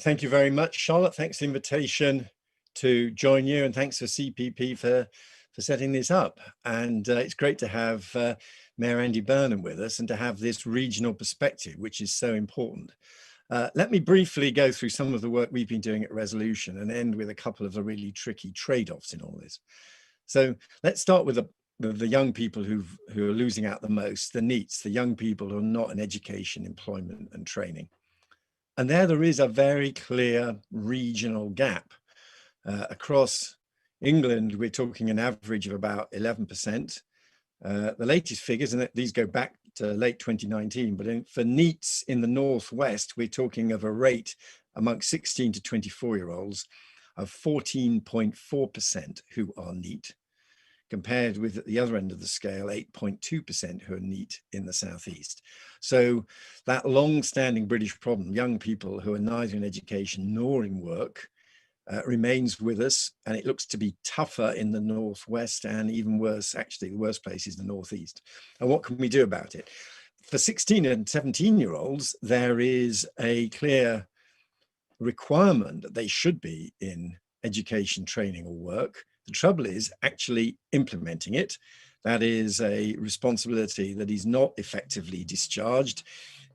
Thank you very much, Charlotte. Thanks for the invitation to join you, and thanks for CPP for setting this up. And it's great to have Mayor Andy Burnham with us and to have this regional perspective, which is so important. Let me briefly go through some of the work we've been doing at Resolution and end with a couple of the really tricky trade-offs in all this. So let's start with the young people who are losing out the most, the NEETs, the young people who are not in education, employment and training. And there is a very clear regional gap. Across England, we're talking an average of about 11%. The latest figures, and these go back to late 2019, but for NEETs in the Northwest, we're talking of a rate amongst 16 to 24-year-olds of 14.4% who are NEET, compared with at the other end of the scale, 8.2% who are NEET in the Southeast. So that long-standing British problem, young people who are neither in education nor in work, remains with us, and it looks to be tougher in the Northwest and even worse, actually, the worst place is the Northeast. And what can we do about it? For 16 and 17-year-olds, there is a clear requirement that they should be in education, training or work. The trouble is actually implementing it. That is a responsibility that is not effectively discharged.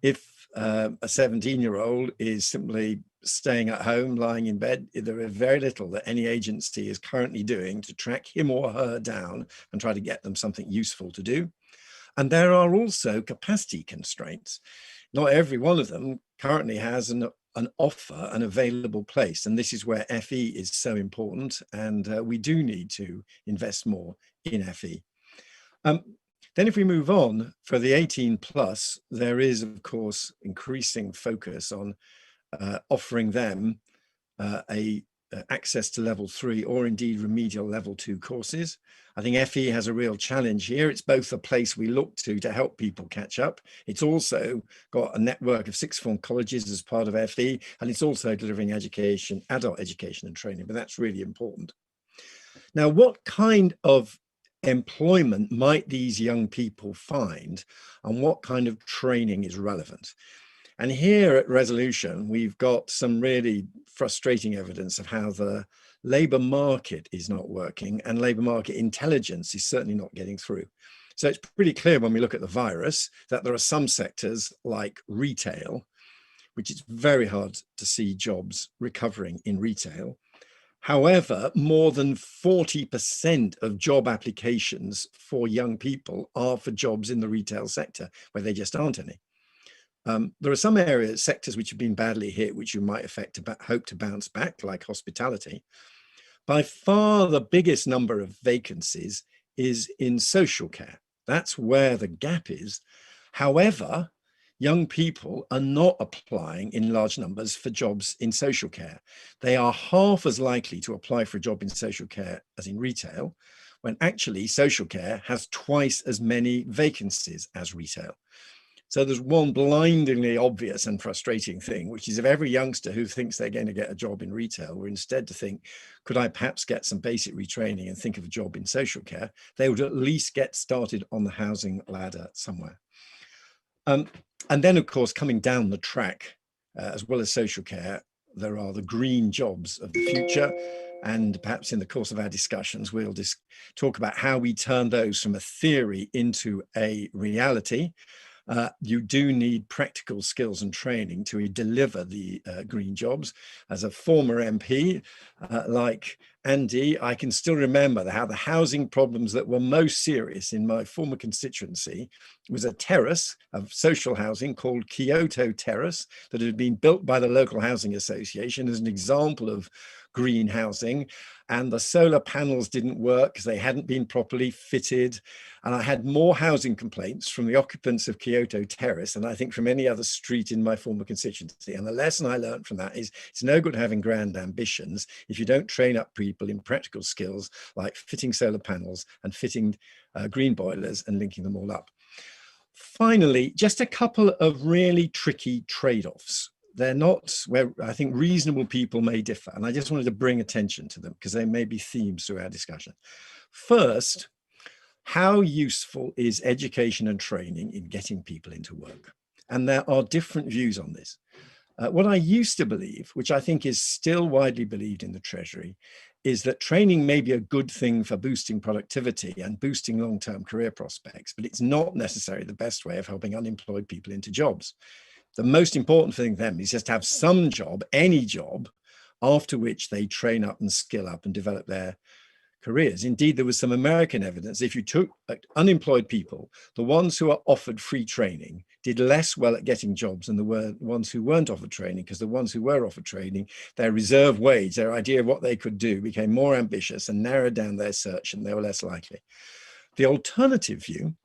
If a 17-year-old is simply staying at home, lying in bed, there is very little that any agency is currently doing to track him or her down and try to get them something useful to do. And there are also capacity constraints. Not every one of them currently has an offer, an available place. And this is where FE is so important. And we do need to invest more in FE. Then if we move on, for the 18 plus, there is, of course, increasing focus on offering them access to level 3 or indeed remedial level 2 courses. I think FE has a real challenge here. It's both a place we look to help people catch up. It's also got a network of sixth form colleges as part of FE, and it's also delivering education, adult education and training, but that's really important. Now, what kind of employment might these young people find, and what kind of training is relevant? And here at Resolution, we've got some really frustrating evidence of how the labour market is not working, and labour market intelligence is certainly not getting through. So it's pretty clear when we look at the virus that there are some sectors like retail, which it's very hard to see jobs recovering in retail. However, more than 40% of job applications for young people are for jobs in the retail sector, where there just aren't any. There are some areas, sectors which have been badly hit, which you might hope to bounce back, like hospitality. By far the biggest number of vacancies is in social care. That's where the gap is. However, young people are not applying in large numbers for jobs in social care. They are half as likely to apply for a job in social care as in retail, when actually social care has twice as many vacancies as retail. So there's one blindingly obvious and frustrating thing, which is if every youngster who thinks they're going to get a job in retail were instead to think, could I perhaps get some basic retraining and think of a job in social care, they would at least get started on the housing ladder somewhere. And then, of course, coming down the track, as well as social care, there are the green jobs of the future. And perhaps in the course of our discussions, we'll just talk about how we turn those from a theory into a reality. You do need practical skills and training to deliver the green jobs. As a former MP, like Andy, I can still remember how the housing problems that were most serious in my former constituency was a terrace of social housing called Kyoto Terrace that had been built by the local housing association as an example of green housing, and the solar panels didn't work because they hadn't been properly fitted. And I had more housing complaints from the occupants of Kyoto Terrace than I think from any other street in my former constituency. And the lesson I learned from that is it's no good having grand ambitions if you don't train up people in practical skills like fitting solar panels and fitting green boilers and linking them all up. Finally, just a couple of really tricky trade-offs. They're not where I think reasonable people may differ. And I just wanted to bring attention to them because they may be themes through our discussion. First, how useful is education and training in getting people into work? And there are different views on this. What I used to believe, which I think is still widely believed in the Treasury, is that training may be a good thing for boosting productivity and boosting long-term career prospects, but it's not necessarily the best way of helping unemployed people into jobs. The most important thing for them is just to have some job, any job, after which they train up and skill up and develop their careers. Indeed, there was some American evidence. If you took unemployed people, the ones who are offered free training did less well at getting jobs than the ones who weren't offered training, because the ones who were offered training, their reserve wage, their idea of what they could do became more ambitious and narrowed down their search, and they were less likely. The alternative view,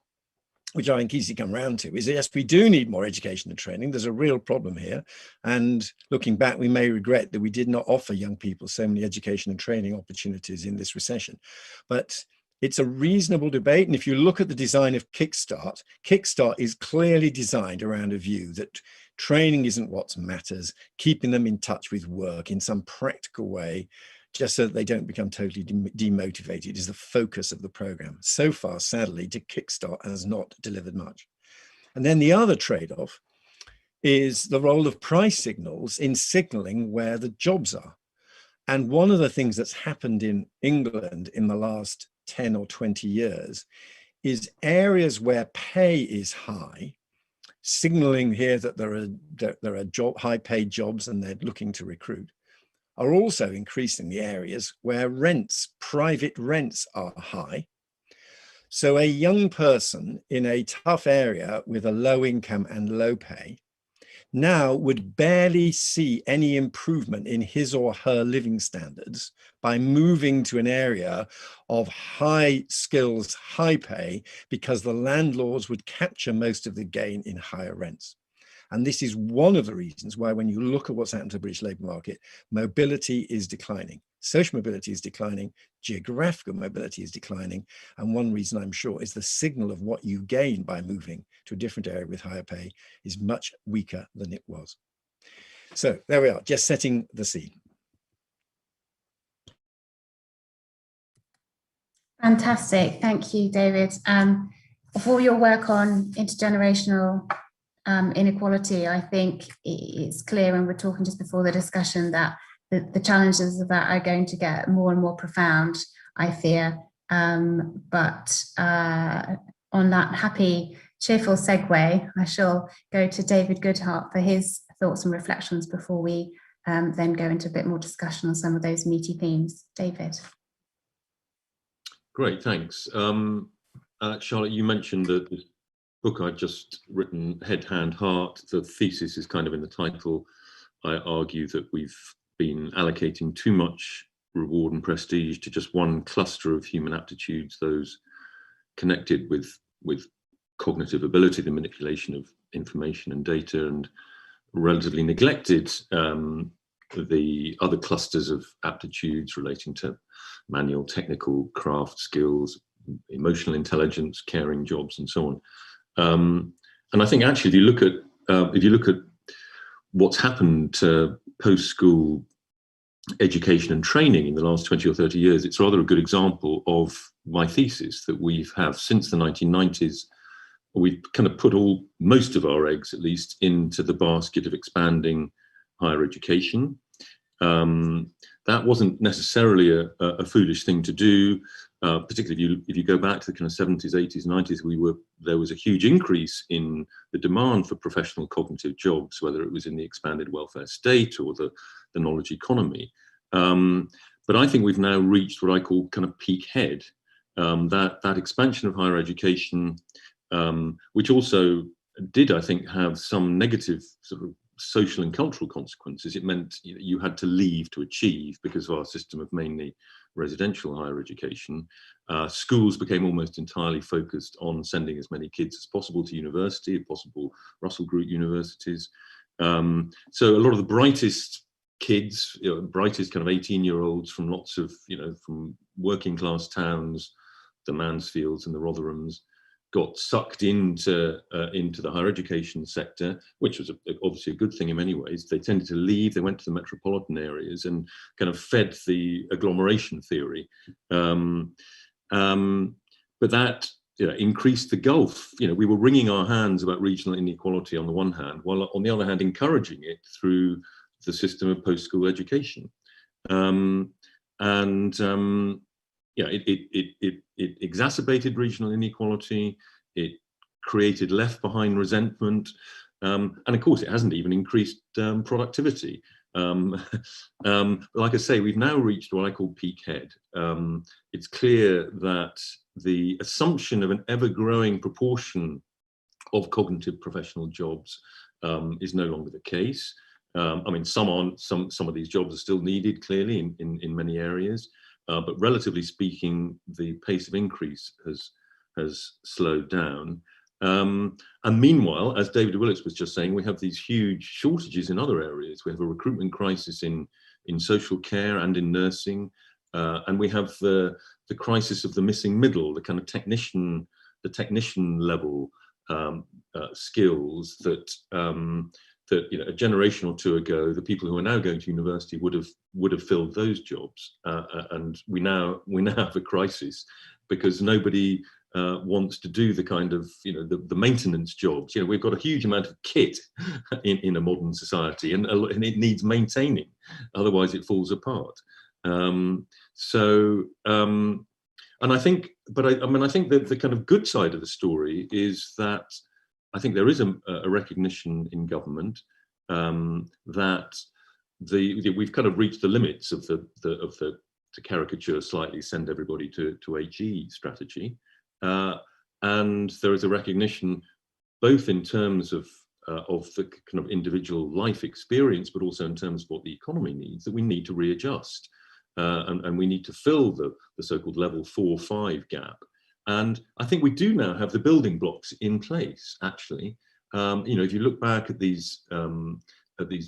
which I think easily come round to, is yes, we do need more education and training. There's a real problem here. And looking back, we may regret that we did not offer young people so many education and training opportunities in this recession. But it's a reasonable debate. And if you look at the design of Kickstart, Kickstart is clearly designed around a view that training isn't what matters, keeping them in touch with work in some practical way, just so that they don't become totally demotivated, is the focus of the program. So far, sadly, Kickstart has not delivered much. And then the other trade-off is the role of price signals in signaling where the jobs are. And one of the things that's happened in England in the last 10 or 20 years is areas where pay is high, signaling here that there are high-paid jobs and they're looking to recruit, are also increasing the areas where private rents are high. So a young person in a tough area with a low income and low pay now would barely see any improvement in his or her living standards by moving to an area of high skills, high pay, because the landlords would capture most of the gain in higher rents. And this is one of the reasons why, when you look at what's happened to the British labour market, mobility is declining. Social mobility is declining, geographical mobility is declining. And one reason, I'm sure, is the signal of what you gain by moving to a different area with higher pay is much weaker than it was. So there we are, just setting the scene. Fantastic. Thank you, David. For your work on intergenerational inequality, I think it's clear, and we're talking just before the discussion, that the challenges of that are going to get more and more profound, I fear. But on that happy, cheerful segue, I shall go to David Goodhart for his thoughts and reflections before we then go into a bit more discussion on some of those meaty themes. David. Great, thanks. Charlotte, you mentioned that this book I've just written, Head, Hand, Heart, the thesis is kind of in the title. I argue that we've been allocating too much reward and prestige to just one cluster of human aptitudes, those connected with cognitive ability, the manipulation of information and data, and relatively neglected the other clusters of aptitudes relating to manual, technical, craft skills, emotional intelligence, caring jobs, and so on. And I think actually, if you look at what's happened to post-school education and training in the last 20 or 30 years, it's rather a good example of my thesis that we have since the 1990s. We've kind of put most of our eggs, at least, into the basket of expanding higher education. That wasn't necessarily a foolish thing to do. Particularly if you go back to the kind of 70s, 80s, 90s, there was a huge increase in the demand for professional cognitive jobs, whether it was in the expanded welfare state or the knowledge economy. But I think we've now reached what I call kind of peak head. That expansion of higher education, which also did, I think, have some negative sort of social and cultural consequences. It meant you had to leave to achieve because of our system of mainly residential higher education. Schools became almost entirely focused on sending as many kids as possible to university, if possible Russell Group universities. So a lot of the brightest kids, brightest kind of 18-year-olds from lots of, from working class towns, the Mansfields and the Rotherhams, got sucked into the higher education sector, which was obviously a good thing in many ways. They tended to leave, they went to the metropolitan areas and kind of fed the agglomeration theory. But that increased the gulf. We were wringing our hands about regional inequality on the one hand, while on the other hand encouraging it through the system of post-school education. It exacerbated regional inequality. It created left behind resentment, and of course it hasn't even increased productivity. Like I say, we've now reached what I call peak head. It's clear that the assumption of an ever-growing proportion of cognitive professional jobs is no longer the case. I mean, some of these jobs are still needed, clearly, in many areas, but relatively speaking, the pace of increase has slowed down. And meanwhile, as David Willits was just saying, we have these huge shortages in other areas. We have a recruitment crisis in social care and in nursing, and we have the crisis of the missing middle, the kind of technician level skills that a generation or two ago, the people who are now going to university would have filled those jobs, and we now have a crisis because nobody wants to do the kind of the maintenance jobs. We've got a huge amount of kit in a modern society, and it needs maintaining, otherwise it falls apart. And I think, I think that the kind of good side of the story is that I think there is a recognition in government that we've kind of reached the limits of the to caricature slightly, send everybody to HE strategy, and there is a recognition both in terms of the kind of individual life experience, but also in terms of what the economy needs, that we need to readjust, and we need to fill the so-called level 4-5 gap. And I think we do now have the building blocks in place, actually. If you look back at these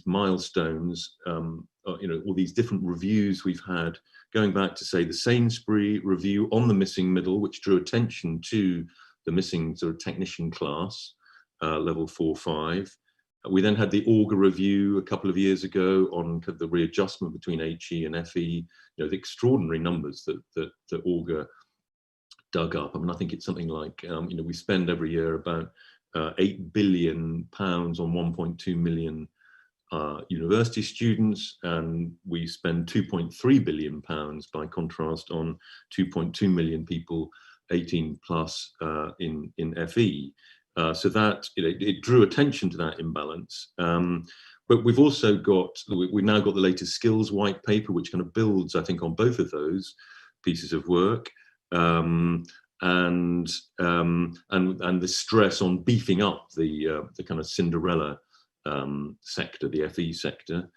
milestones, all these different reviews we've had, going back to, say, the Sainsbury review on the missing middle, which drew attention to the missing sort of technician class, level 4-5. We then had the Auger review a couple of years ago on the readjustment between HE and FE, the extraordinary numbers that Auger dug up. I think it's something like, we spend every year about £8 billion on 1.2 million university students, and we spend £2.3 billion by contrast on 2.2 million people 18 plus in FE. So that it drew attention to that imbalance. But we've also we've now got the latest skills white paper, which kind of builds, I think, on both of those pieces of work. And the stress on beefing up the kind of Cinderella sector, the FE sector.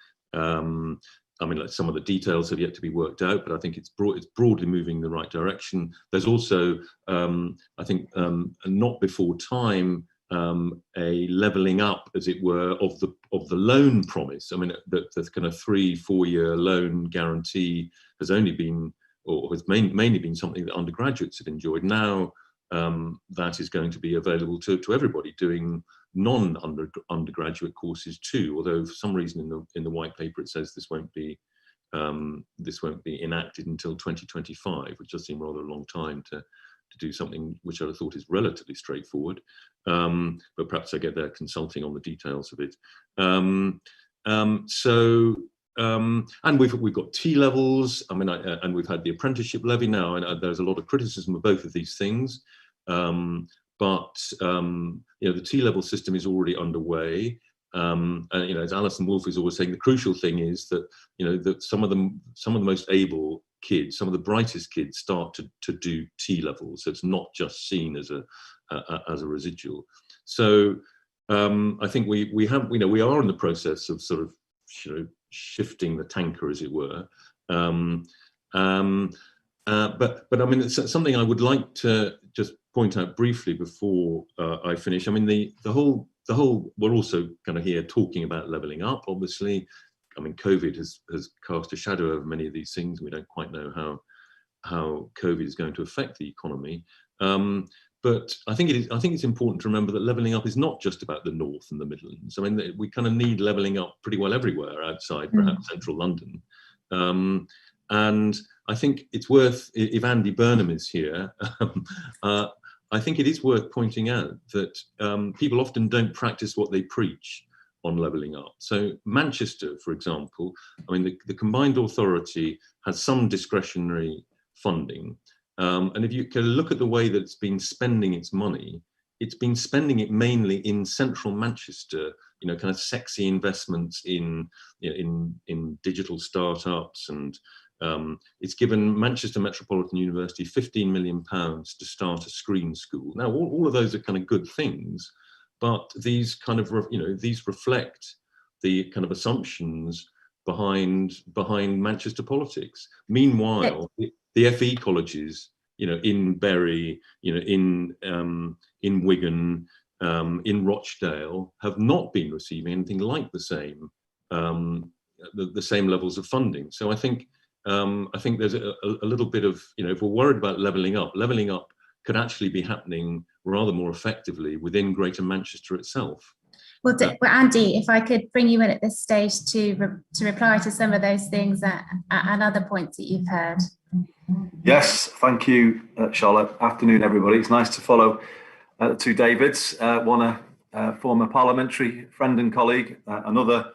Like some of the details have yet to be worked out, but I think it's broadly moving in the right direction. There's also, I think, not before time, a levelling up, as it were, of the loan promise. The kind of 3-4 year loan guarantee has only been, or has mainly been, something that undergraduates have enjoyed. Now that is going to be available to everybody doing non-undergraduate courses too, although for some reason in the white paper it says this won't be enacted until 2025, which does seem rather a long time to do something which I thought is relatively straightforward, but perhaps I get there consulting on the details of it. And we've got T levels. And we've had the apprenticeship levy now, and there's a lot of criticism of both of these things. But the T level system is already underway. And as Alison Wolfe is always saying, the crucial thing is that that some of the most able kids, some of the brightest kids, start to do T levels. So it's not just seen as a residual. So I think we are in the process of sort of shifting the tanker, as it were. But it's something I would like to just point out briefly before I finish. The whole we're also kind of here talking about levelling up, obviously. COVID has cast a shadow over many of these things. We don't quite know how COVID is going to affect the economy. But I think it's important to remember that levelling up is not just about the North and the Midlands. We kind of need levelling up pretty well everywhere outside perhaps central London. And I think it's worth, if Andy Burnham is here, I think it is worth pointing out that people often don't practice what they preach on levelling up. So Manchester, for example, I mean, the combined authority has some discretionary funding. And if you can look at the way that it's been spending its money, it's been spending it mainly in central Manchester, you know, kind of sexy investments in, you know, in digital startups, and it's given Manchester Metropolitan University £15 million to start a screen school. Now, all of those are kind of good things, but these kind of, you know, these reflect the kind of assumptions behind Manchester politics. Meanwhile, the FE colleges, you know, in Bury, you know, in Wigan, in Rochdale, have not been receiving anything like the same levels of funding. So I think there's a little bit of, you know, if we're worried about levelling up could actually be happening rather more effectively within Greater Manchester itself. Well, Andy, if I could bring you in at this stage to reply to some of those things and other points that you've heard. Yes, thank you, Charlotte. Afternoon, everybody. It's nice to follow the two Davids, one a former parliamentary friend and colleague, another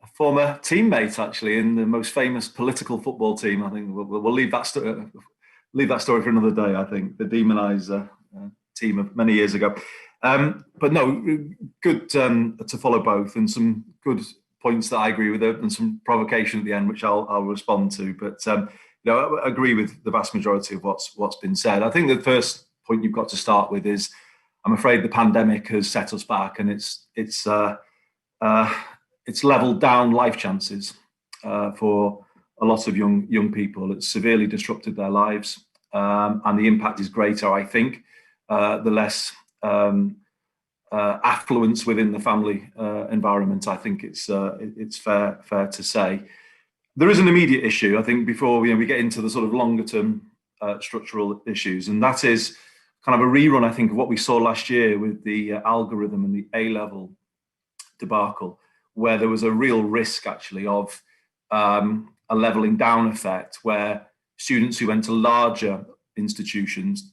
a former teammate, actually, in the most famous political football team. I think we'll leave that story for another day, I think, the demonised team of many years ago. But no, good to follow both, and some good points that I agree with, and some provocation at the end, which I'll respond to. But you know, I agree with the vast majority of what's been said. I think the first point you've got to start with is, I'm afraid the pandemic has set us back, and it's leveled down life chances for a lot of young people. It's severely disrupted their lives, and the impact is greater, I think, the less affluence within the family environment. I think it's fair to say. There is an immediate issue, I think, before we get into the sort of longer term structural issues, and that is kind of a rerun, I think, of what we saw last year with the algorithm and the A-level debacle, where there was a real risk, actually, of a levelling down effect, where students who went to larger institutions,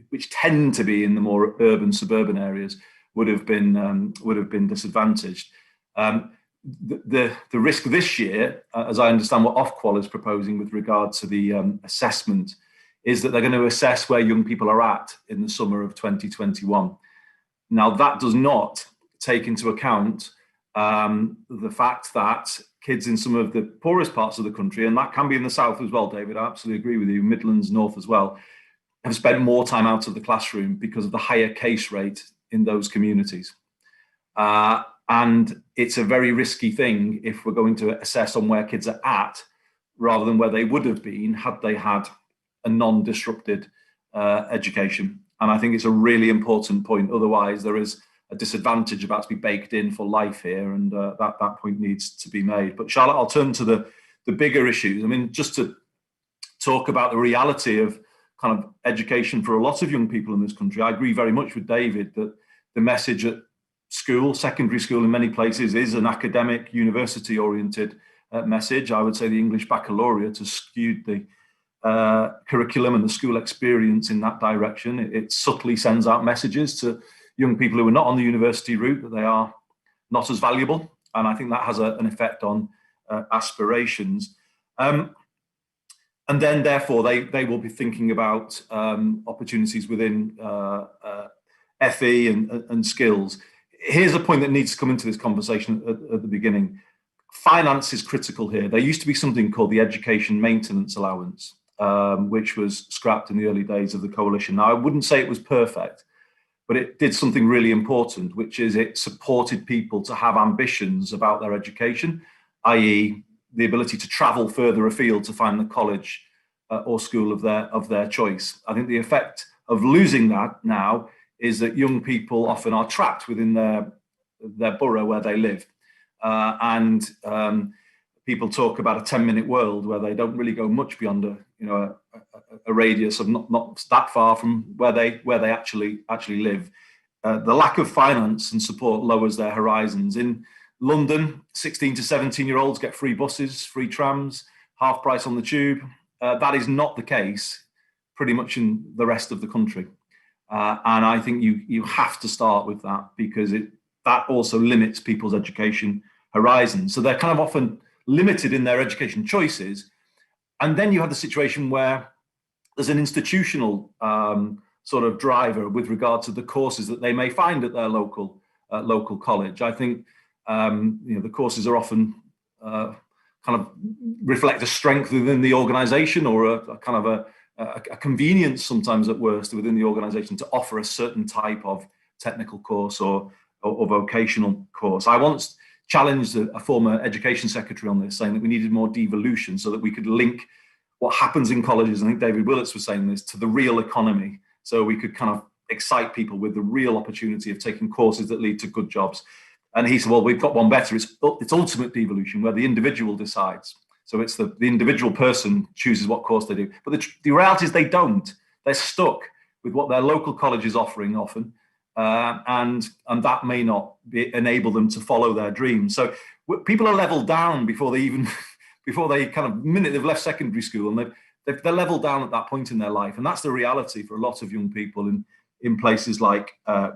which tend to be in the more urban, suburban areas, would have been disadvantaged. The risk this year, as I understand what Ofqual is proposing with regard to the assessment, is that they're going to assess where young people are at in the summer of 2021. Now, that does not take into account the fact that kids in some of the poorest parts of the country, and that can be in the south as well, David, I absolutely agree with you, Midlands, north as well, have spent more time out of the classroom because of the higher case rate in those communities. And it's a very risky thing if we're going to assess on where kids are at, rather than where they would have been had they had a non-disrupted education. And I think it's a really important point. Otherwise, there is a disadvantage about to be baked in for life here, and that point needs to be made. But Charlotte, I'll turn to the bigger issues. I mean, just to talk about the reality of kind of education for a lot of young people in this country, I agree very much with David that the message at school, secondary school in many places, is an academic, university-oriented message. I would say the English baccalaureate has skewed the curriculum and the school experience in that direction. It subtly sends out messages to young people who are not on the university route that they are not as valuable, and I think that has an effect on aspirations. And then, therefore, they will be thinking about opportunities within FE and skills. Here's a point that needs to come into this conversation at the beginning. Finance is critical here. There used to be something called the Education Maintenance Allowance, which was scrapped in the early days of the coalition. Now, I wouldn't say it was perfect, but it did something really important, which is it supported people to have ambitions about their education, i.e. the ability to travel further afield to find the college or school of their choice. I think the effect of losing that now is that young people often are trapped within their borough where they live. And people talk about a 10-minute world where they don't really go much beyond a radius of not that far from where they actually live. The lack of finance and support lowers their horizons. In London, 16 to 17-year-olds get free buses, free trams, half price on the tube. That is not the case pretty much in the rest of the country. And I think you have to start with that, because that also limits people's education horizons. So they're kind of often limited in their education choices. And then you have the situation where there's an institutional sort of driver with regard to the courses that they may find at their local college. I think the courses are often kind of reflect a strength within the organisation, or a kind of a convenience sometimes at worst within the organisation to offer a certain type of technical course or vocational course. I once challenged a former education secretary on this, saying that we needed more devolution so that we could link what happens in colleges, I think David Willits was saying this, to the real economy. So we could kind of excite people with the real opportunity of taking courses that lead to good jobs. And he said, well, we've got one better. It's ultimate devolution, where the individual decides. So it's the individual person chooses what course they do. But the reality is they don't. They're stuck with what their local college is offering often. And that may not enable them to follow their dreams. So people are leveled down before they kind of, minute they've left secondary school, and they're leveled down at that point in their life. And that's the reality for a lot of young people in places like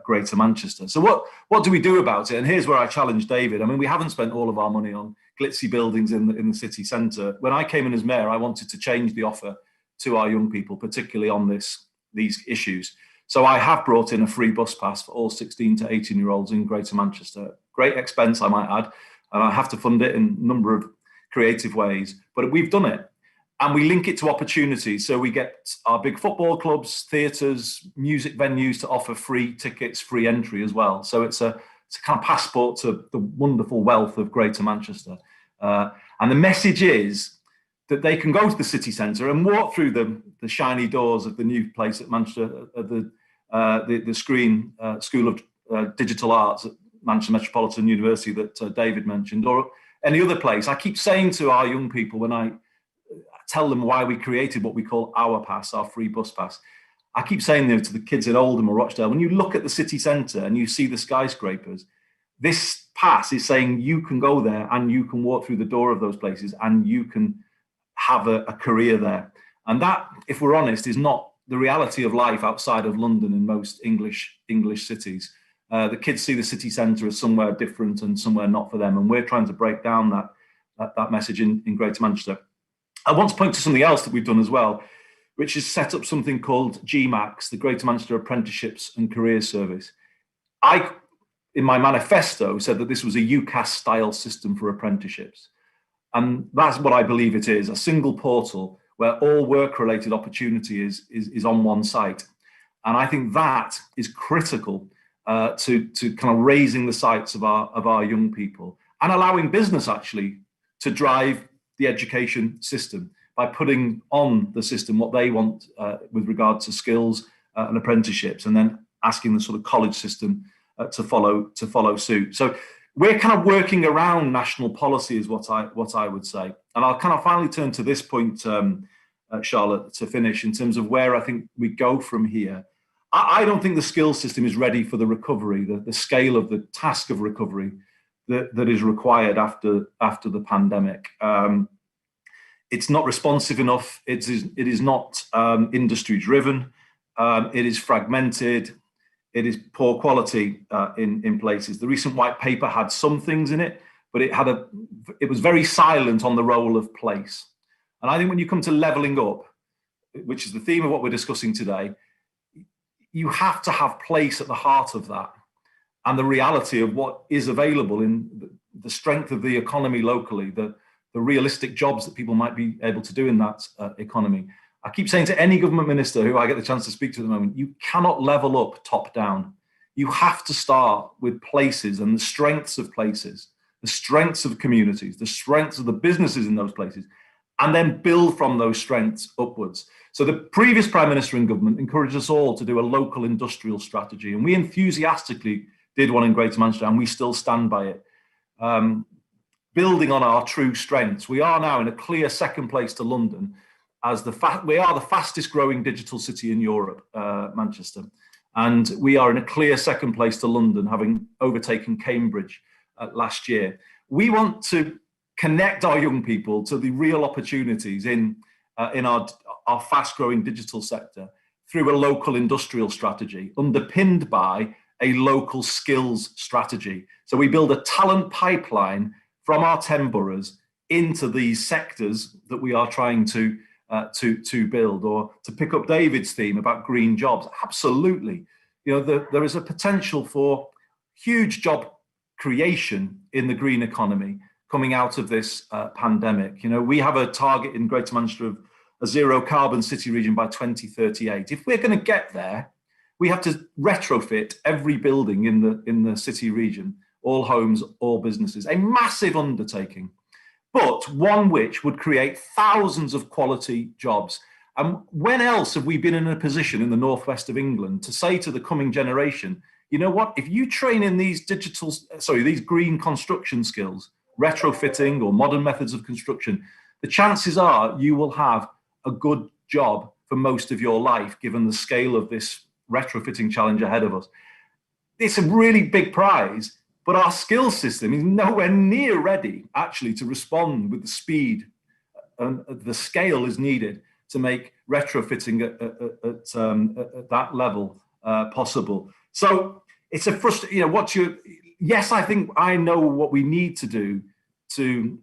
Greater Manchester. So what do we do about it? And here's where I challenge David. I mean, we haven't spent all of our money on glitzy buildings in the city centre. When I came in as mayor, I wanted to change the offer to our young people, particularly on these issues. So I have brought in a free bus pass for all 16 to 18-year-olds in Greater Manchester. Great expense, I might add, and I have to fund it in a number of creative ways, but we've done it. And we link it to opportunities. So we get our big football clubs, theatres, music venues to offer free tickets, free entry as well. So it's a kind of passport to the wonderful wealth of Greater Manchester. And the message is that they can go to the city centre and walk through the shiny doors of the new place at Manchester, the Screen School of Digital Arts at Manchester Metropolitan University that David mentioned, or any other place. I keep saying to our young people, when I tell them why we created what we call our pass, our free bus pass, I keep saying to the kids in Oldham or Rochdale, when you look at the city centre and you see the skyscrapers, this pass is saying you can go there and you can walk through the door of those places and you can have a career there. And that, if we're honest, is not the reality of life outside of London in most English cities. The kids see the city centre as somewhere different and somewhere not for them. And we're trying to break down that message in Greater Manchester. I want to point to something else that we've done as well, which is set up something called GMAX, the Greater Manchester Apprenticeships and Careers Service. I, in my manifesto, said that this was a UCAS-style system for apprenticeships. And that's what I believe it is, a single portal where all work-related opportunity is on one site. And I think that is critical to kind of raising the sights of our young people and allowing business actually to drive the education system by putting on the system what they want with regard to skills and apprenticeships, and then asking the sort of college system to follow suit. So we're kind of working around national policy is what I would say. And I'll kind of finally turn to this point, Charlotte, to finish in terms of where I think we go from here. I don't think the skills system is ready for the recovery, the scale of the task of recovery that is required after the pandemic. It's not responsive enough. It is not industry driven. It is fragmented. It is poor quality in places. The recent white paper had some things in it, but it was very silent on the role of place. And I think when you come to levelling up, which is the theme of what we're discussing today, you have to have place at the heart of that, and the reality of what is available in the strength of the economy locally, the realistic jobs that people might be able to do in that economy. I keep saying to any government minister who I get the chance to speak to at the moment, you cannot level up top down. You have to start with places and the strengths of places, the strengths of communities, the strengths of the businesses in those places, and then build from those strengths upwards. So the previous Prime Minister and government encouraged us all to do a local industrial strategy, and we enthusiastically did one in Greater Manchester, and we still stand by it. Building on our true strengths, we are now in a clear second place to London as we are the fastest growing digital city in Europe, Manchester. And we are in a clear second place to London, having overtaken Cambridge last year. We want to connect our young people to the real opportunities in our fast growing digital sector through a local industrial strategy underpinned by a local skills strategy. So we build a talent pipeline from our 10 boroughs into these sectors that we are trying to build. Or to pick up David's theme about green jobs, absolutely. There is a potential for huge job creation in the green economy coming out of this pandemic. We have a target in Greater Manchester of a zero carbon city region by 2038. If we're going to get there, we have to retrofit every building in the city region, all homes, all businesses, a massive undertaking, but one which would create thousands of quality jobs. And when else have we been in a position in the northwest of England to say to the coming generation, you know what, if you train in these these green construction skills, retrofitting or modern methods of construction, the chances are you will have a good job for most of your life, given the scale of this retrofitting challenge ahead of us. It's a really big prize, but our skills system is nowhere near ready actually to respond with the speed and the scale is needed to make retrofitting at that level possible. So it's a frustrating, yes, I think I know what we need to do to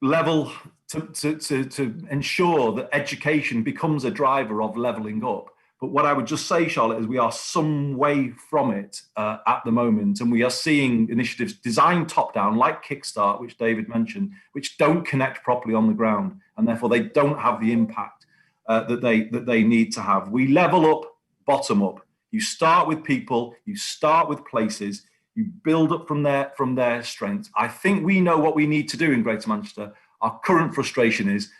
level, to ensure that education becomes a driver of leveling up. But what I would just say, Charlotte, is we are some way from it at the moment. And we are seeing initiatives designed top down, like Kickstart, which David mentioned, which don't connect properly on the ground. And therefore they don't have the impact that they need to have. We level up bottom up. You start with people, you start with places, you build up from their strengths. I think we know what we need to do in Greater Manchester. Our current frustration is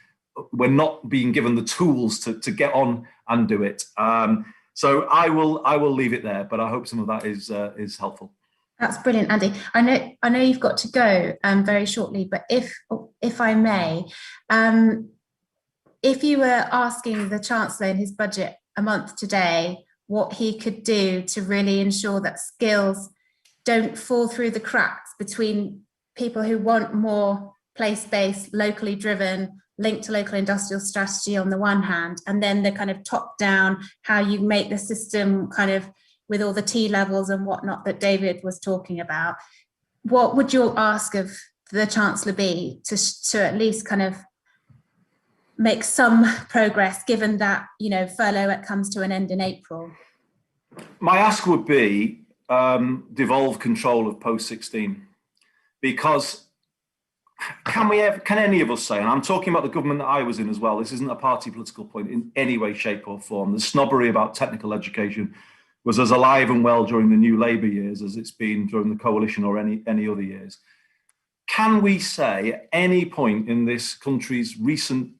we're not being given the tools to get on and do it. So I will leave it there, but I hope some of that is helpful. That's brilliant, Andy. I know you've got to go very shortly, but if I may, if you were asking the Chancellor in his budget a month today what he could do to really ensure that skills don't fall through the cracks between people who want more place-based, locally driven, linked to local industrial strategy on the one hand, and then the kind of top-down, how you make the system kind of with all the T levels and whatnot that David was talking about, what would your ask of the Chancellor be to at least kind of make some progress, given that, furlough comes to an end in April? My ask would be devolve control of post-16, because can any of us say, and I'm talking about the government that I was in as well, this isn't a party political point in any way, shape or form. The snobbery about technical education was as alive and well during the New Labour years as it's been during the coalition or any other years. Can we say at any point in this country's recent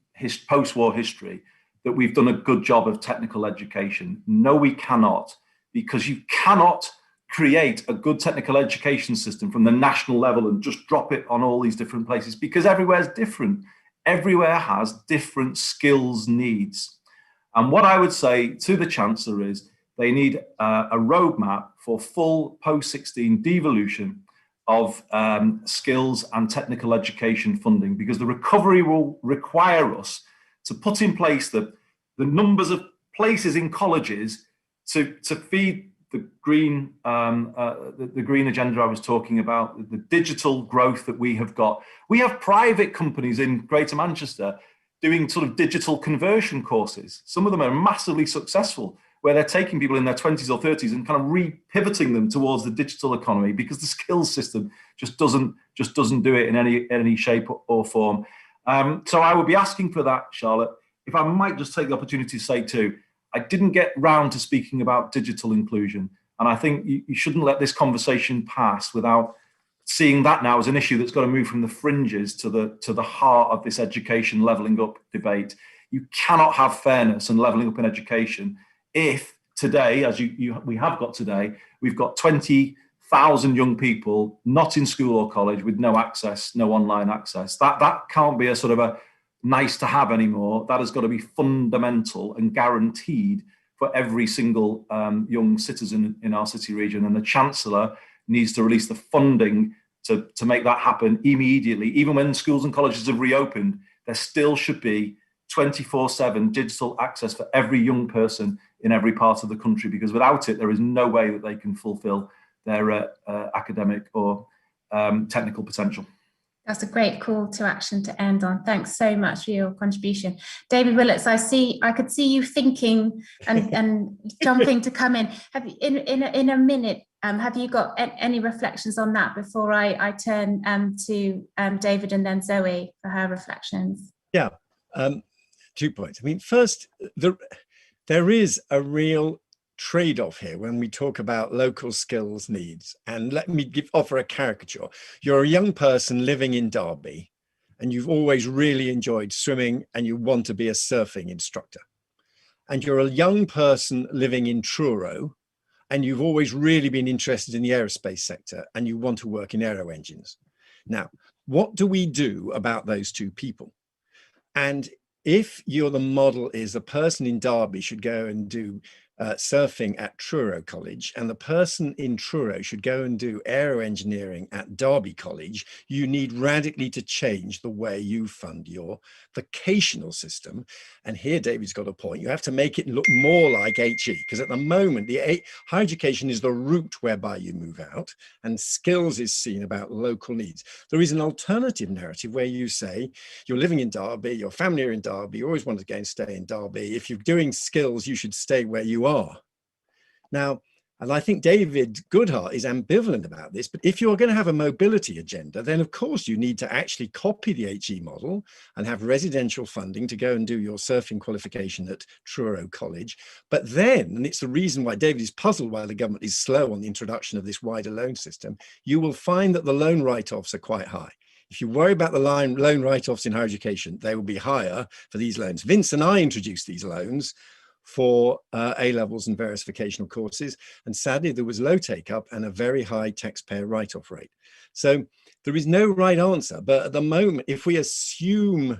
post-war history that we've done a good job of technical education? No, we cannot, because you cannot create a good technical education system from the national level and just drop it on all these different places, because everywhere is different. Everywhere has different skills needs. And what I would say to the Chancellor is they need a roadmap for full post-16 devolution of skills and technical education funding, because the recovery will require us to put in place the numbers of places in colleges to feed the green agenda I was talking about, the digital growth that we have got. We have private companies in Greater Manchester doing sort of digital conversion courses. Some of them are massively successful, where they're taking people in their 20s or 30s and kind of re-pivoting them towards the digital economy, because the skills system just doesn't do it in any shape or form. So I would be asking for that, Charlotte. If I might just take the opportunity to say too, I didn't get round to speaking about digital inclusion. And I think you shouldn't let this conversation pass without seeing that now as an issue that's got to move from the fringes to the heart of this education levelling up debate. You cannot have fairness and levelling up in education if today, as we have got today, we've got 20,000 young people not in school or college with no access, no online access. That can't be a sort of a nice to have anymore. That has got to be fundamental and guaranteed for every single young citizen in our city region. And the Chancellor needs to release the funding to make that happen immediately. Even when schools and colleges have reopened, there still should be 24/7 digital access for every young person in every part of the country, because without it, there is no way that they can fulfill their academic or technical potential. That's a great call to action to end on. Thanks so much for your contribution. David Willets, I could see you thinking and jumping to come in. Have you, in a minute, have you got any reflections on that before I turn to David and then Zoe for her reflections? Yeah, 2 points. I mean, first, there is a real trade-off here when we talk about local skills needs. And let me offer a caricature. You're a young person living in Derby and you've always really enjoyed swimming and you want to be a surfing instructor. And you're a young person living in Truro and you've always really been interested in the aerospace sector and you want to work in aero engines. Now, what do we do about those two people? And if you're the model is a person in Derby should go and do surfing at Truro College, and the person in Truro should go and do aero engineering at Derby College, you need radically to change the way you fund your vocational system. And here David's got a point. You have to make it look more like HE, because at the moment, higher education is the route whereby you move out, and skills is seen about local needs. There is an alternative narrative where you say, you're living in Derby, your family are in Derby, you always want to go and stay in Derby. If you're doing skills, you should stay where you are. Now, and I think David Goodhart is ambivalent about this, but if you're going to have a mobility agenda, then of course you need to actually copy the HE model and have residential funding to go and do your surfing qualification at Truro College. But then, and it's the reason why David is puzzled why the government is slow on the introduction of this wider loan system, you will find that the loan write-offs are quite high. If you worry about the loan write-offs in higher education, they will be higher for these loans. Vince and I introduced these loans for A-levels and various vocational courses. And sadly, there was low take-up and a very high taxpayer write-off rate. So there is no right answer. But at the moment, if we assume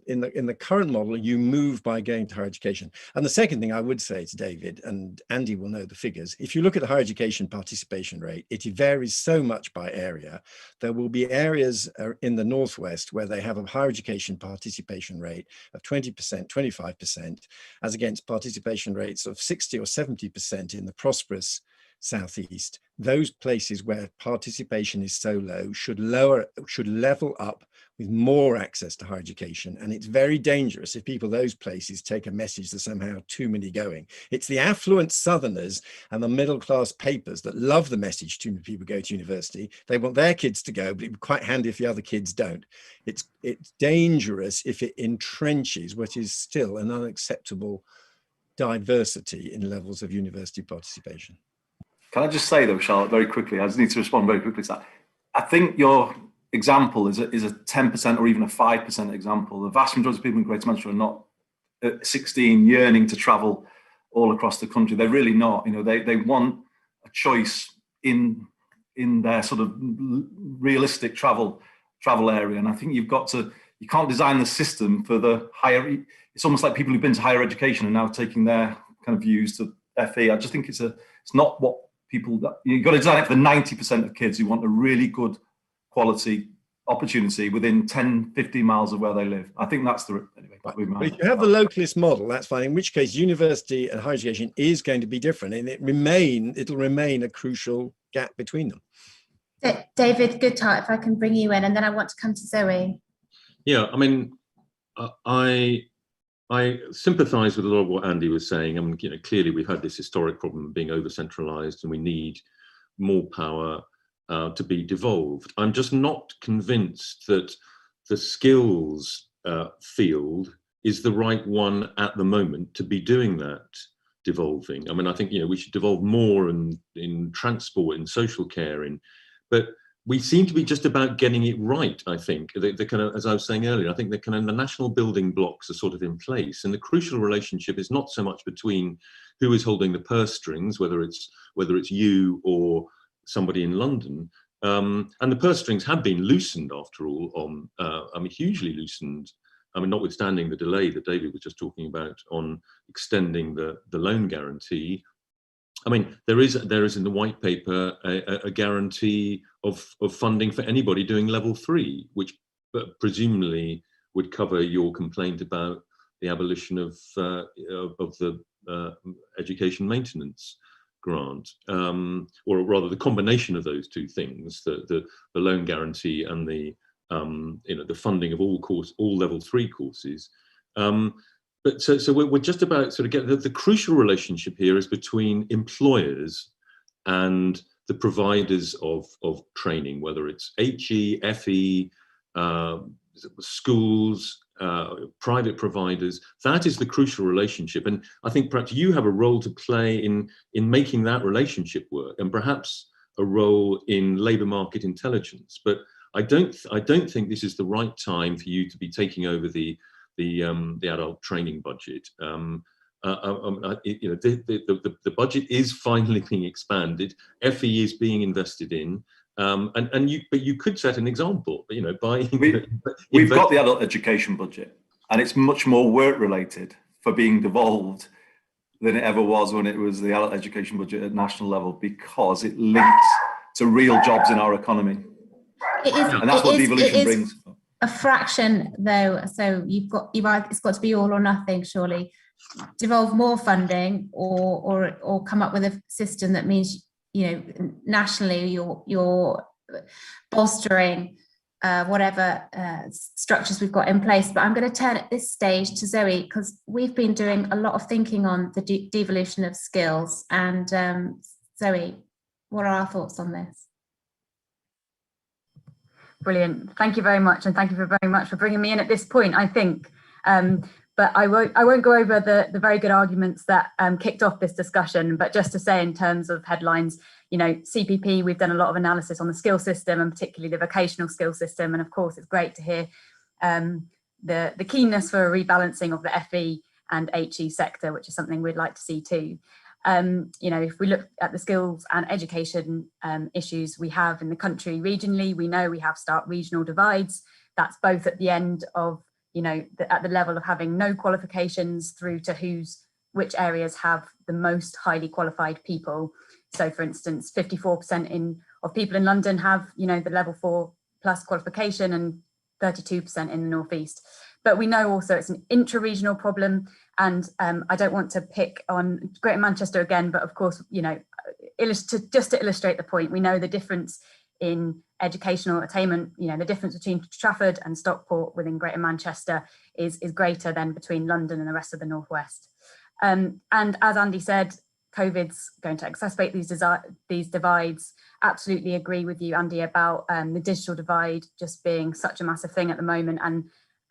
in the current model, you move by going to higher education. And the second thing I would say to David, and Andy will know the figures, if you look at the higher education participation rate, it varies so much by area. There will be areas in the Northwest where they have a higher education participation rate of 20%, 25%, as against participation rates of 60 or 70% in the prosperous Southeast. Those places where participation is so low should level up with more access to higher education. And it's very dangerous if people those places take a message that somehow too many going. It's the affluent Southerners and the middle-class papers that love the message too many people go to university. They want their kids to go, but it'd be quite handy if the other kids don't. It's dangerous if it entrenches what is still an unacceptable diversity in levels of university participation. Can I just say though, Charlotte, very quickly, I just need to respond very quickly to that. I think your example is a 10% or even a 5% example. The vast majority of people in Greater Manchester are not at 16 yearning to travel all across the country. They're really not. You know, they want a choice in their sort of realistic travel area. And I think you can't design the system for the higher. It's almost like people who've been to higher education are now taking their kind of views to FE. I just think it's not what people, you've got to design it for the 90% of kids who want a really good quality opportunity within 10, 15 miles of where they live. I think that's the, anyway. But if you have the localist model, that's fine, in which case university and higher education is going to be different, and it'll remain a crucial gap between them. David Goodhart, if I can bring you in, and then I want to come to Zoe. Yeah, I mean, I sympathise with a lot of what Andy was saying. I mean, you know, clearly we've had this historic problem of being over-centralised, and we need more power to be devolved. I'm just not convinced that the skills field is the right one at the moment to be doing that devolving. I mean, I think, you know, we should devolve more in transport, in social care, but we seem to be just about getting it right. I think the kind of, as I was saying earlier, I think the national building blocks are sort of in place, and the crucial relationship is not so much between who is holding the purse strings, whether it's you or somebody in London, and the purse strings have been loosened after all. I mean, hugely loosened. I mean, notwithstanding the delay that David was just talking about on extending the loan guarantee. I mean, there is in the white paper a guarantee of funding for anybody doing level 3, which presumably would cover your complaint about the abolition of the education maintenance grant, or rather the combination of those two things, the loan guarantee and the the funding of all level 3 courses. But so we're just about sort of getting the crucial relationship here is between employers and the providers of training, whether it's HE, FE, schools, private providers. That is the crucial relationship, and I think perhaps you have a role to play in making that relationship work, and perhaps a role in labour market intelligence. But I don't think this is the right time for you to be taking over the adult training budget. The budget is finally being expanded. FE is being invested in, but you could set an example. By we've got the adult education budget, and it's much more work related for being devolved than it ever was when it was the adult education budget at national level, because it links to real jobs in our economy. And that's what devolution brings. A fraction though, so it's got to be all or nothing, surely. Devolve more funding or come up with a system that means nationally you're bolstering whatever structures we've got in place. But I'm going to turn at this stage to Zoe, because we've been doing a lot of thinking on the devolution of skills. And Zoe, what are our thoughts on this? Brilliant. Thank you very much, and thank you very much for bringing me in at this point, I think. But I won't go over the very good arguments that kicked off this discussion, but just to say, in terms of headlines, CPP, we've done a lot of analysis on the skill system, and particularly the vocational skill system. And of course, it's great to hear the keenness for a rebalancing of the FE and HE sector, which is something we'd like to see too. If we look at the skills and education issues we have in the country regionally, we know we have stark regional divides. That's both at the end of, at the level of having no qualifications through to which areas have the most highly qualified people. So for instance, 54% of people in London have, the level 4 plus qualification, and 32% in the Northeast. But we know also it's an intra-regional problem. And I don't want to pick on Greater Manchester again, but of course, just to illustrate the point, we know the difference in educational attainment, the difference between Trafford and Stockport within Greater Manchester is greater than between London and the rest of the Northwest. And as Andy said, COVID's going to exacerbate these divides. Absolutely agree with you, Andy, about the digital divide just being such a massive thing at the moment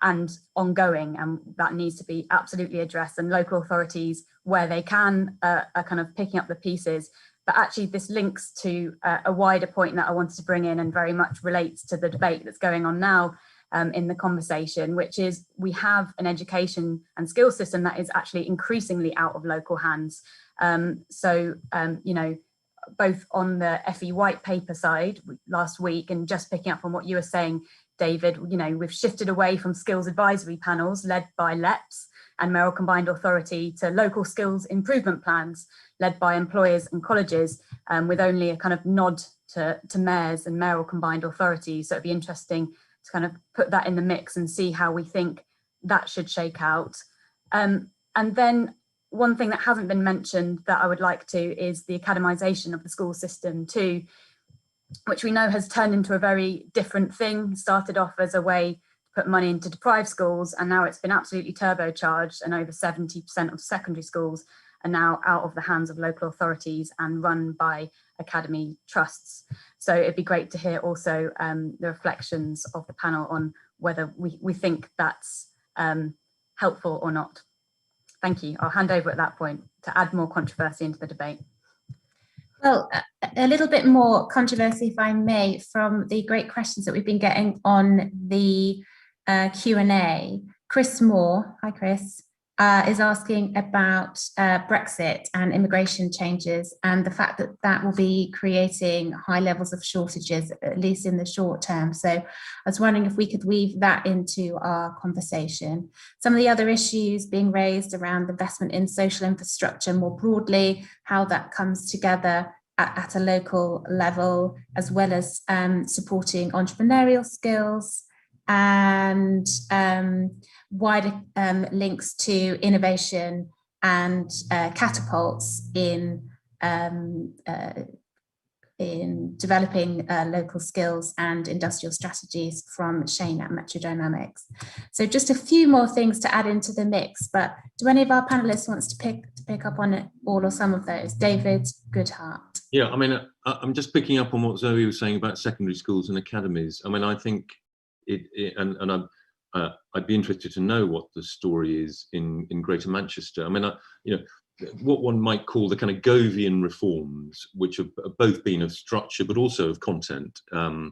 and ongoing, and that needs to be absolutely addressed. And local authorities, where they can, are kind of picking up the pieces. But actually this links to a wider point that I wanted to bring in, and very much relates to the debate that's going on now in the conversation, which is we have an education and skills system that is actually increasingly out of local hands. Both on the FE white paper side last week, and just picking up on what you were saying, David, we've shifted away from skills advisory panels led by LEPs and mayoral combined authority to local skills improvement plans led by employers and colleges, with only a kind of nod to mayors and mayoral combined authority. So it'd be interesting to kind of put that in the mix and see how we think that should shake out. And then one thing that hasn't been mentioned that I would like to is the academisation of the school system too, which we know has turned into a very different thing. Started off as a way to put money into deprived schools, and now it's been absolutely turbocharged, and over 70% of secondary schools are now out of the hands of local authorities and run by academy trusts. So it'd be great to hear also the reflections of the panel on whether we think that's helpful or not. Thank you. I'll hand over at that point to add more controversy into the debate. Well, a little bit more controversy, if I may, from the great questions that we've been getting on the Q&A. Chris Moore, hi Chris, is asking about Brexit and immigration changes, and the fact that that will be creating high levels of shortages, at least in the short term. So I was wondering if we could weave that into our conversation. Some of the other issues being raised around investment in social infrastructure more broadly, how that comes together at a local level, as well as supporting entrepreneurial skills, and wider links to innovation and catapults in developing local skills and industrial strategies from Shane at Metro Dynamics. So just a few more things to add into the mix, but do any of our panelists wants to pick up on it, all or some of those? David Goodhart. Yeah, I mean, I'm just picking up on what Zoe was saying about secondary schools and academies. I mean, I think I'd be interested to know what the story is in Greater Manchester. I mean, you know, what one might call the kind of Govian reforms, which have both been of structure but also of content. You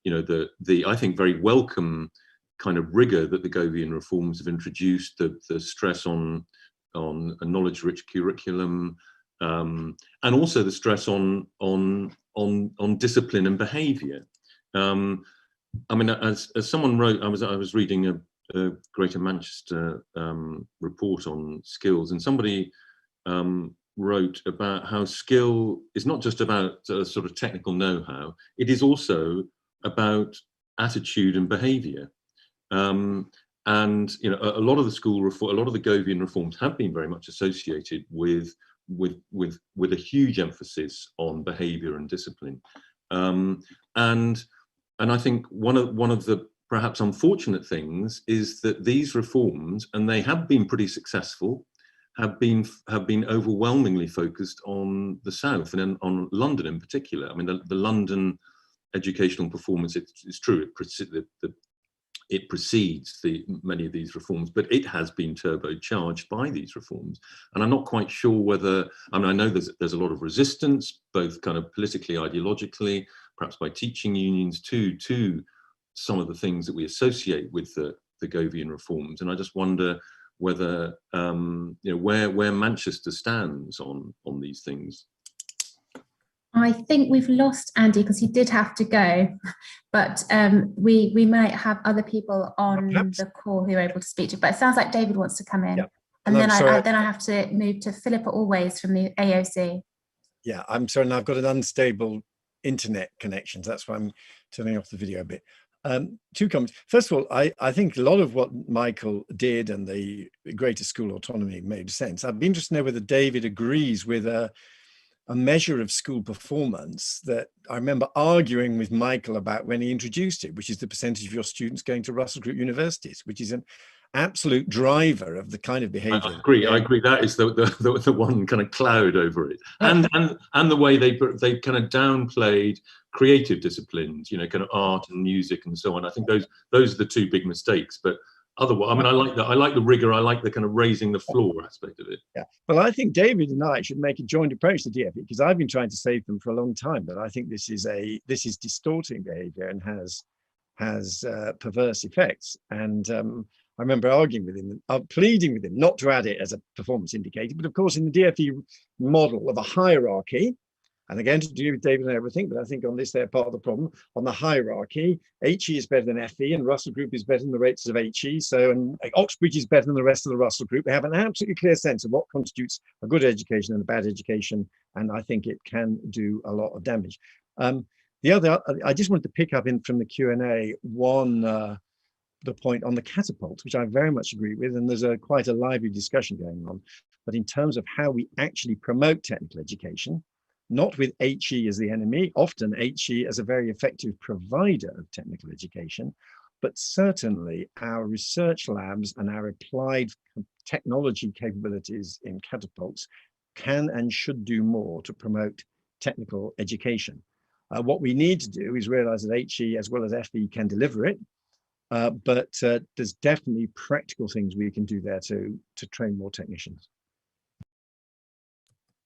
know, the I think very welcome kind of rigor that the Govian reforms have introduced, the stress on a knowledge-rich curriculum, and also the stress on discipline and behaviour. I mean, as someone wrote, I was reading a Greater Manchester report on skills, and somebody wrote about how skill is not just about sort of technical know-how, it is also about attitude and behaviour. And you know, a lot of the school reform, a lot of the Govian reforms have been very much associated with a huge emphasis on behaviour and discipline. And I think one of the perhaps unfortunate things is that these reforms, and they have been pretty successful, have been overwhelmingly focused on the South and on London in particular. I mean, the London educational performance, it's true, it precedes many of these reforms, but it has been turbocharged by these reforms. And I'm not quite sure whether, I mean, I know there's a lot of resistance, both kind of politically, ideologically, perhaps by teaching unions to some of the things that we associate with the Govian reforms. And I just wonder whether, you know, where Manchester stands on these things. I think we've lost Andy because he did have to go, but we might have other people on the call who are able to speak to. But it sounds like David wants to come in, yeah. And then I have to move to Philippa Always from the AOC. Yeah, I'm sorry, and I've got an unstable internet connection, so that's why I'm turning off the video a bit. Two comments. First of all, I think a lot of what Michael did and the greater school autonomy made sense. I'd be interested to know whether David agrees with a measure of school performance that I remember arguing with Michael about when he introduced it, which is the percentage of your students going to Russell Group universities, which is an absolute driver of the kind of behaviour. I agree. That is the one kind of cloud over it, and the way they kind of downplayed creative disciplines, you know, kind of art and music and so on. I think those are the two big mistakes. But otherwise, I mean, I like the rigor. I like the kind of raising the floor aspect of it. Yeah. Well, I think David and I should make a joint approach to DFE, because I've been trying to save them for a long time. But I think this is distorting behaviour and has perverse effects. And I remember arguing with him, pleading with him not to add it as a performance indicator. But of course, in the DFE model of a hierarchy, and again, to do with David and everything, but I think on this, they're part of the problem. On the hierarchy, HE is better than FE, and Russell Group is better than the rates of HE. So, and Oxbridge is better than the rest of the Russell Group. They have an absolutely clear sense of what constitutes a good education and a bad education, and I think it can do a lot of damage. The other, I just wanted to pick up from the Q&A the point on the catapult, which I very much agree with, and there's quite a lively discussion going on. But in terms of how we actually promote technical education, not with HE as the enemy, often HE as a very effective provider of technical education, but certainly our research labs and our applied technology capabilities in catapults can and should do more to promote technical education. What we need to do is realize that HE as well as FE can deliver it, but there's definitely practical things we can do there to train more technicians.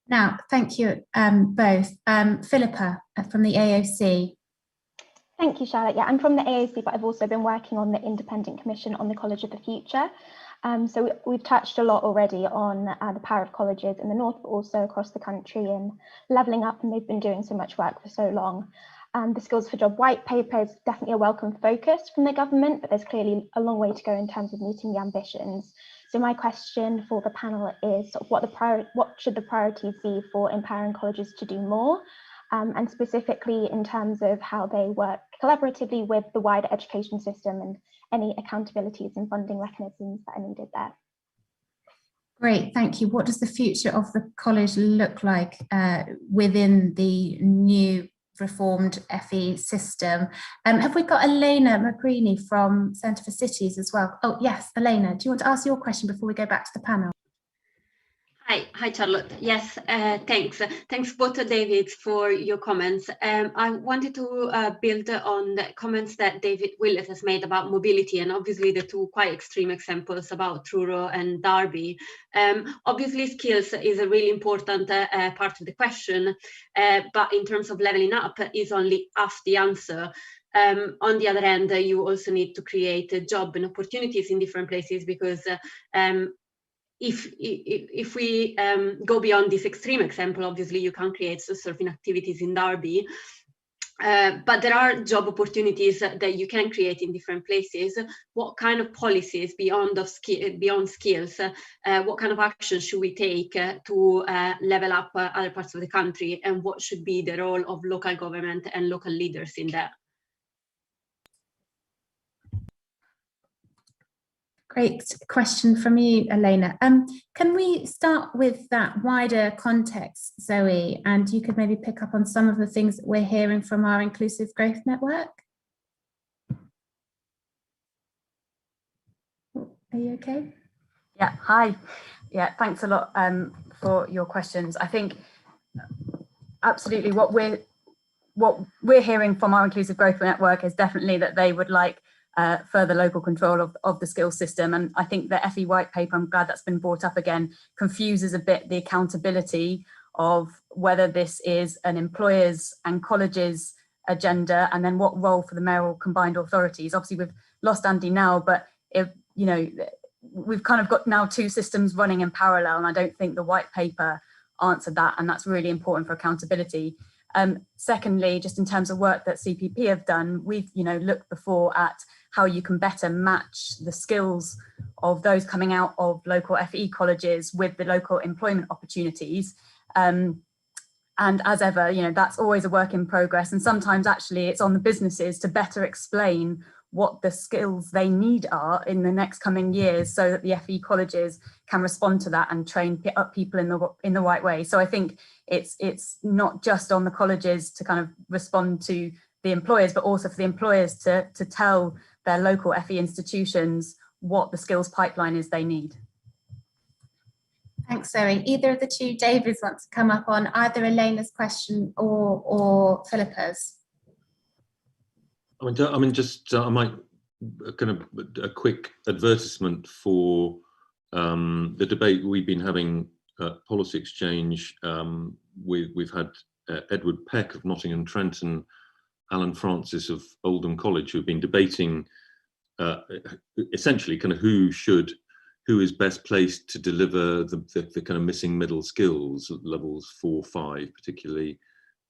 Now, thank you both. Philippa from the AOC. Thank you, Charlotte. Yeah, I'm from the AOC, but I've also been working on the Independent Commission on the College of the Future. So we've touched a lot already on the power of colleges in the North, but also across the country in levelling up, and they've been doing so much work for so long. The Skills for Job white paper is definitely a welcome focus from the government, but there's clearly a long way to go in terms of meeting the ambitions. So my question for the panel is what should the priorities be for empowering colleges to do more? and specifically in terms of how they work collaboratively with the wider education system and any accountabilities and funding mechanisms that are needed there. Great, thank you. What does the future of the college look like within the new reformed FE system? Have we got Elena Macrini from Centre for Cities as well? Oh yes, Elena, do you want to ask your question before we go back to the panel? Hi, Charlotte. Yes, thanks. Thanks both to David for your comments. I wanted to build on the comments that David Willett has made about mobility, and obviously the two quite extreme examples about Truro and Derby. Obviously, skills is a really important part of the question, but in terms of leveling up is only half the answer. On the other hand, you also need to create a job and opportunities in different places, because if we go beyond this extreme example, obviously you can create surfing activities in Derby, but there are job opportunities that you can create in different places. What kind of policies beyond skills, what kind of action should we take to level up other parts of the country, and what should be the role of local government and local leaders in that? Great question from you, Elena. Can we start with that wider context, Zoe, and you could maybe pick up on some of the things that we're hearing from our Inclusive Growth Network? Are you okay? Yeah, hi. Yeah, thanks a lot for your questions. I think absolutely what we're hearing from our Inclusive Growth Network is definitely that they would like further local control of the skills system. And I think the FE white paper, I'm glad that's been brought up again, confuses a bit the accountability of whether this is an employers and colleges agenda, and then what role for the mayoral combined authorities. Obviously we've lost Andy now, but we've kind of got now two systems running in parallel, and I don't think the white paper answered that, and that's really important for accountability. Secondly, just in terms of work that CPP have done, we've looked before at how you can better match the skills of those coming out of local FE colleges with the local employment opportunities. And as ever, that's always a work in progress. And sometimes actually it's on the businesses to better explain what the skills they need are in the next coming years, so that the FE colleges can respond to that and train up people in the right way. So I think it's not just on the colleges to kind of respond to the employers, but also for the employers to tell their local FE institutions what the skills pipeline is they need. Thanks, Zoe. Either of the two Davids want to come up on either Elena's question or Philippa's? I might kind of a quick advertisement for the debate we've been having at Policy Exchange. We've had Edward Peck of Nottingham Trent and Alan Francis of Oldham College, who've been debating essentially kind of who is best placed to deliver the kind of missing middle skills, levels 4, 5 particularly.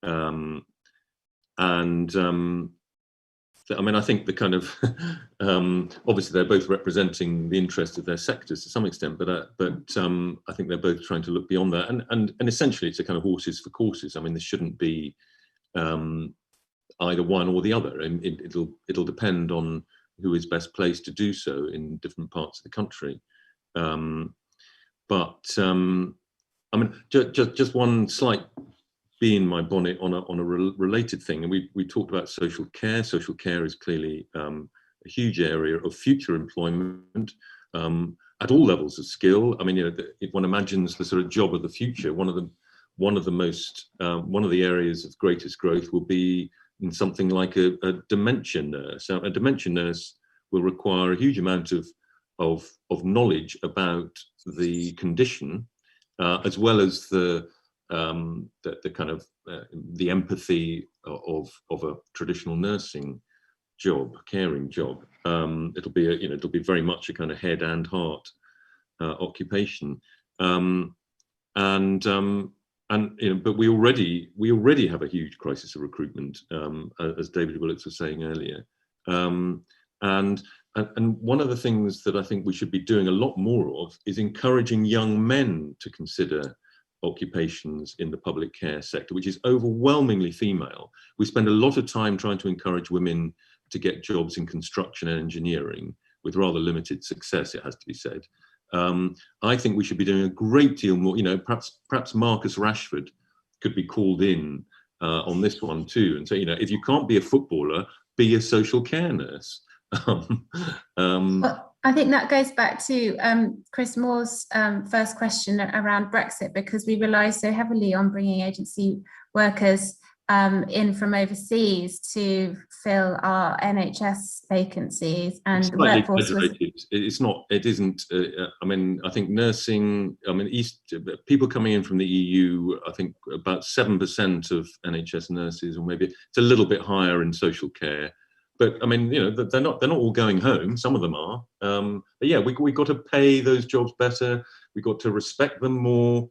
I mean, I think the kind of obviously they're both representing the interest of their sectors to some extent, but I think they're both trying to look beyond that, and essentially it's a kind of horses for courses. I mean, this shouldn't be either one or the other, and it'll depend on who is best placed to do so in different parts of the country. I mean, just one slight bee in my bonnet on a related thing, and we talked about social care. Social care is clearly a huge area of future employment at all levels of skill. I mean, if one imagines the sort of job of the future, one of the areas of greatest growth will be in something like a dementia nurse. A dementia nurse will require a huge amount of knowledge about the condition, as well as the kind of the empathy of a traditional nursing job, caring job. It'll be very much a kind of head and heart occupation, but we already have a huge crisis of recruitment, as David Willett was saying earlier, and one of the things that I think we should be doing a lot more of is encouraging young men to consider occupations in the public care sector, which is overwhelmingly female. We spend a lot of time trying to encourage women to get jobs in construction and engineering, with rather limited success, it has to be said. I think we should be doing a great deal more. Perhaps Marcus Rashford could be called in on this one too, and say, if you can't be a footballer, be a social care nurse. Well, I think that goes back to Chris Moore's first question around Brexit, because we rely so heavily on bringing agency workers in from overseas to fill our NHS vacancies, and the workforce was... It isn't. I think nursing. People coming in from the EU. I think about 7% of NHS nurses, or maybe it's a little bit higher in social care. But they're not all going home. Some of them are. But yeah, we've got to pay those jobs better. We've got to respect them more,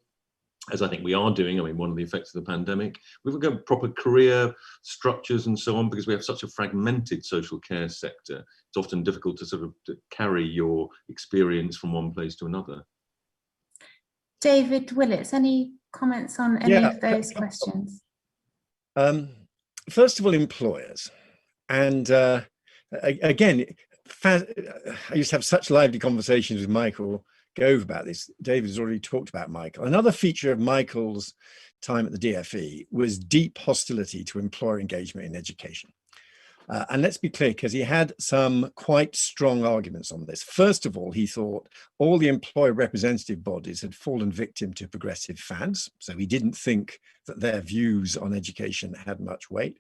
as I think we are doing. One of the effects of the pandemic, we've got proper career structures and so on, because we have such a fragmented social care sector. It's often difficult to sort of carry your experience from one place to another. David Willits, any comments on any of those questions? First of all, employers. And again, I used to have such lively conversations with Michael Gove about this. David has already talked about Michael. Another feature of Michael's time at the DFE was deep hostility to employer engagement in education. And let's be clear, because he had some quite strong arguments on this. First of all, he thought all the employer representative bodies had fallen victim to progressive fads. So he didn't think that their views on education had much weight.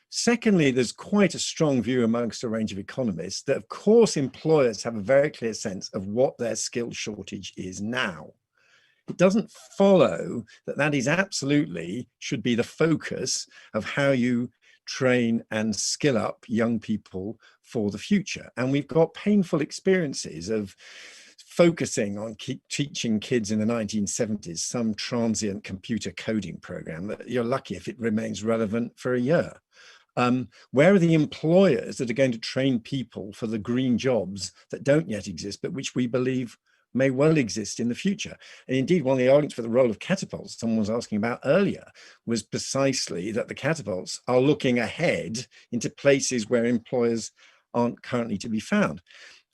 Secondly, there's quite a strong view amongst a range of economists that, of course, employers have a very clear sense of what their skill shortage is now. It doesn't follow that that is absolutely should be the focus of how you train and skill up young people for the future. And we've got painful experiences of focusing on teaching kids in the 1970s some transient computer coding program that you're lucky if it remains relevant for a year. Where are the employers that are going to train people for the green jobs that don't yet exist, but which we believe may well exist in the future? And indeed, one of the arguments for the role of catapults, someone was asking about earlier, was precisely that the catapults are looking ahead into places where employers aren't currently to be found.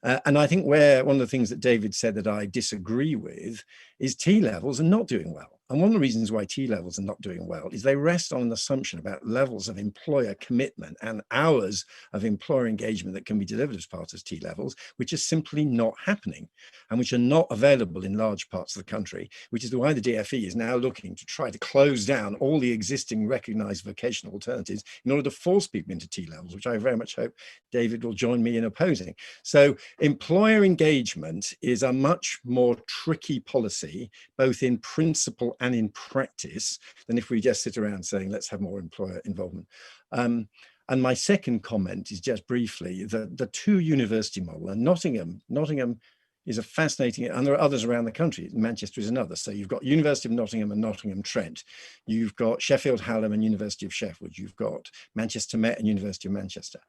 And I think one of the things that David said that I disagree with is T-levels are not doing well. And one of the reasons why T-levels are not doing well is they rest on an assumption about levels of employer commitment and hours of employer engagement that can be delivered as part of T-levels, which are simply not happening and which are not available in large parts of the country, which is why the DFE is now looking to try to close down all the existing recognized vocational alternatives in order to force people into T-levels, which I very much hope David will join me in opposing. So employer engagement is a much more tricky policy, both in principle and in practice, than if we just sit around saying, let's have more employer involvement. And my second comment is just briefly, the two university model, and Nottingham is a fascinating, and there are others around the country. Manchester is another. So you've got University of Nottingham and Nottingham Trent. You've got Sheffield Hallam and University of Sheffield. You've got Manchester Met and University of Manchester.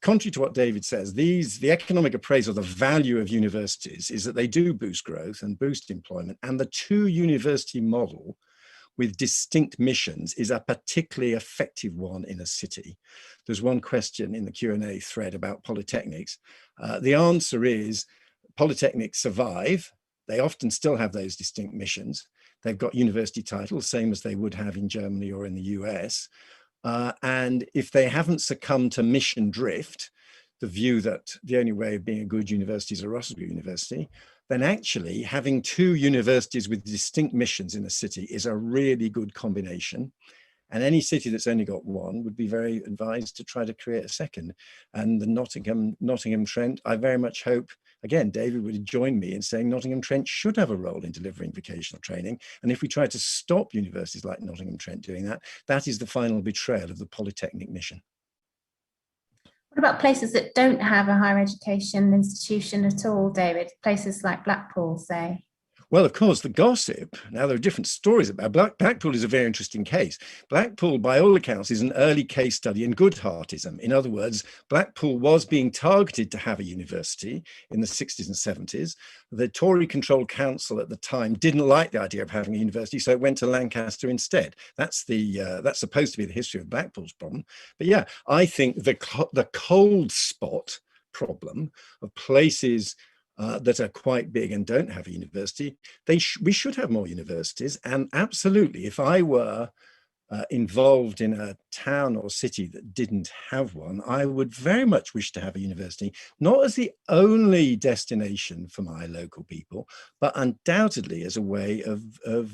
Contrary to what David says, the economic appraisal, the value of universities is that they do boost growth and boost employment. And the two university model with distinct missions is a particularly effective one in a city. There's one question in the Q&A thread about polytechnics. The answer is, polytechnics survive. They often still have those distinct missions. They've got university titles, same as they would have in Germany or in the US. And if they haven't succumbed to mission drift, the view that the only way of being a good university is a Russell University, then actually having two universities with distinct missions in a city is a really good combination. And any city that's only got one would be very advised to try to create a second. And the Nottingham Trent, I very much hope, again, David would join me in saying Nottingham Trent should have a role in delivering vocational training. And if we try to stop universities like Nottingham Trent doing that, that is the final betrayal of the polytechnic mission. What about places that don't have a higher education institution at all, David? Places like Blackpool, say? Well, of course, the gossip. Now, there are different stories about Blackpool is a very interesting case. Blackpool, by all accounts, is an early case study in Goodhartism. In other words, Blackpool was being targeted to have a university in the 60s and 70s. The Tory-controlled council at the time didn't like the idea of having a university, so it went to Lancaster instead. That's supposed to be the history of Blackpool's problem. But yeah, I think the cold spot problem of places that are quite big and don't have a university, we should have more universities. And absolutely, if I were involved in a town or city that didn't have one, I would very much wish to have a university, not as the only destination for my local people, but undoubtedly as a way of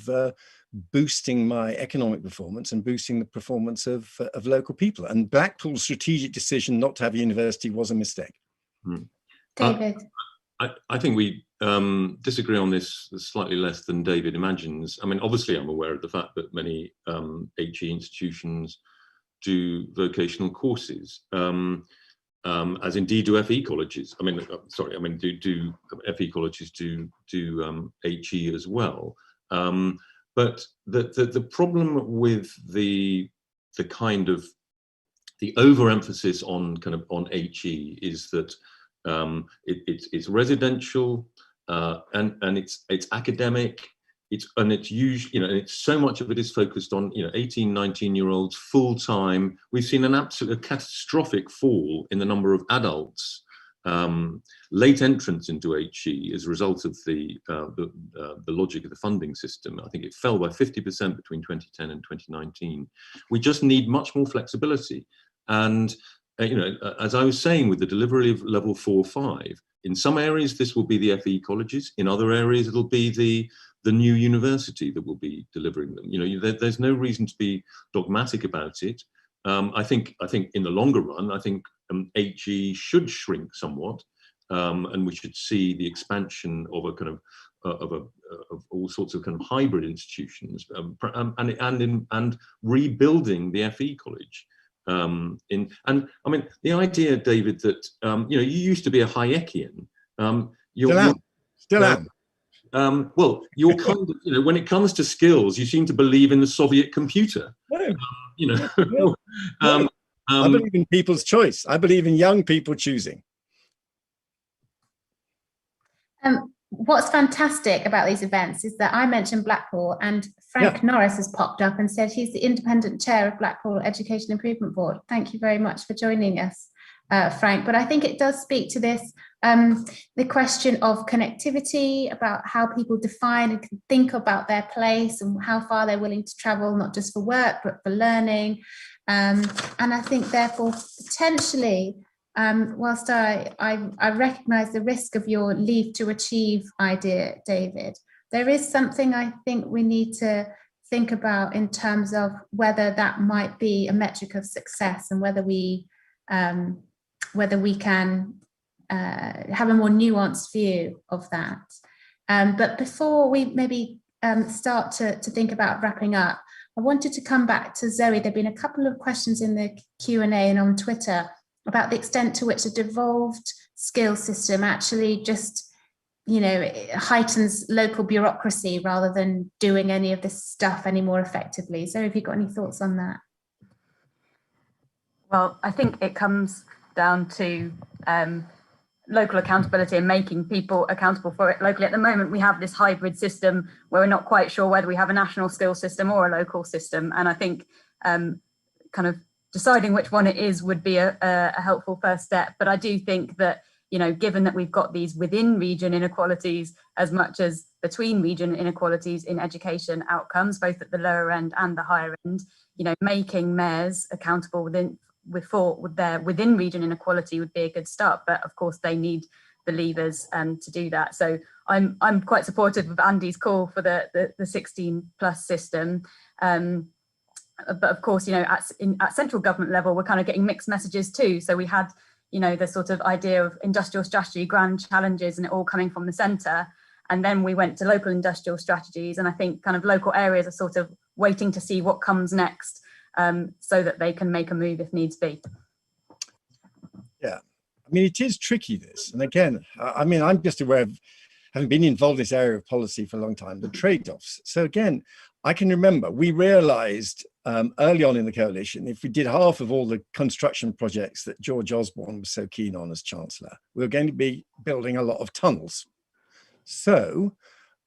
boosting my economic performance and boosting the performance of local people. And Blackpool's strategic decision not to have a university was a mistake. David. I think we disagree on this slightly less than David imagines. I mean, obviously, I'm aware of the fact that many HE institutions do vocational courses, as indeed do FE colleges. I mean, sorry, I mean, do FE colleges do HE as well. But the problem with the kind of the overemphasis on HE is that it's residential and it's academic, it's usually, it's so much of it is focused on 18, 19-year-olds full time. We've seen an absolute catastrophic fall in the number of adults late entrance into HE as a result of the logic of the funding system. I think it fell by 50% between 2010 and 2019. We just need much more flexibility. And as I was saying, with the delivery of level 4-5, in some areas this will be the FE colleges. In other areas it'll be the new university that will be delivering them. There's no reason to be dogmatic about it. I think in the longer run, I think HE should shrink somewhat, and we should see the expansion of a kind of all sorts of kind of hybrid institutions, and rebuilding the FE college. And I mean, the idea, David, that you used to be a Hayekian. Still am. Well, you're kind of, when it comes to skills, you seem to believe in the Soviet computer. No. I believe in people's choice. I believe in young people choosing. What's fantastic about these events is that I mentioned Blackpool, and Frank Norris has popped up and said he's the independent chair of Blackpool Education Improvement Board. Thank you very much for joining us, Frank. But I think it does speak to this, the question of connectivity, about how people define and can think about their place and how far they're willing to travel, not just for work, but for learning. And I think, therefore, potentially, whilst I recognise the risk of your leave to achieve idea, David, there is something I think we need to think about in terms of whether that might be a metric of success, and whether we can have a more nuanced view of that. But before we maybe start to think about wrapping up, I wanted to come back to Zoe. There've been a couple of questions in the Q&A and on Twitter about the extent to which a devolved skill system actually just, heightens local bureaucracy rather than doing any of this stuff any more effectively. So have you got any thoughts on that? Well, I think it comes down to local accountability and making people accountable for it locally. At the moment, we have this hybrid system where we're not quite sure whether we have a national skills system or a local system. And I think kind of deciding which one it is would be a helpful first step. But I do think that, given that we've got these within region inequalities as much as between region inequalities in education outcomes, both at the lower end and the higher end, making mayors accountable within region inequality would be a good start. But of course, they need the levers to do that. So I'm quite supportive of Andy's call for the 16+ system. But of course, at central government level, we're kind of getting mixed messages too. So we had, the sort of idea of industrial strategy, grand challenges, and it all coming from the centre. And then we went to local industrial strategies. And I think kind of local areas are sort of waiting to see what comes next, so that they can make a move if needs be. Yeah, I mean, it is tricky, this. And again, I mean, I'm just aware of having been involved in this area of policy for a long time, the trade-offs. So again, I can remember we realized early on in the coalition, if we did half of all the construction projects that George Osborne was so keen on as Chancellor, we were going to be building a lot of tunnels. So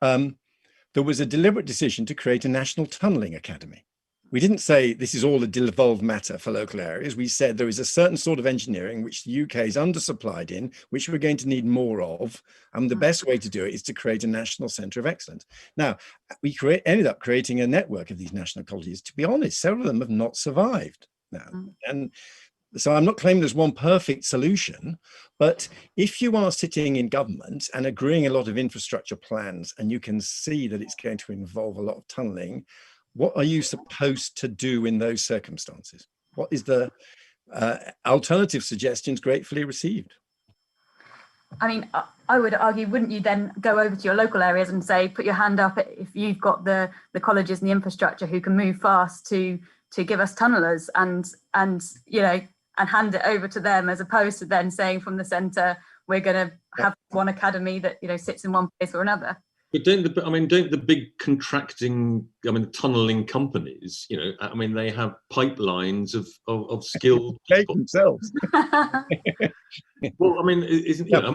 there was a deliberate decision to create a national tunnelling academy. We didn't say this is all a devolved matter for local areas. We said there is a certain sort of engineering which the UK is undersupplied in, which we're going to need more of. And the best way to do it is to create a national centre of excellence. Now, we ended up creating a network of these national colleges. To be honest, several of them have not survived now. And so I'm not claiming there's one perfect solution, but if you are sitting in government and agreeing a lot of infrastructure plans, and you can see that it's going to involve a lot of tunnelling, what are you supposed to do in those circumstances? What is the alternative suggestions gratefully received? I mean, I would argue, wouldn't you then go over to your local areas and say, put your hand up if you've got the colleges and the infrastructure who can move fast to give us tunnellers, and you know, and hand it over to them, as opposed to then saying from the centre, we're going to have one academy that, you know, sits in one place or another. But don't the big contracting, the tunnelling companies, you know, I mean, they have pipelines of skilled people themselves. Well, I mean, isn't, you know,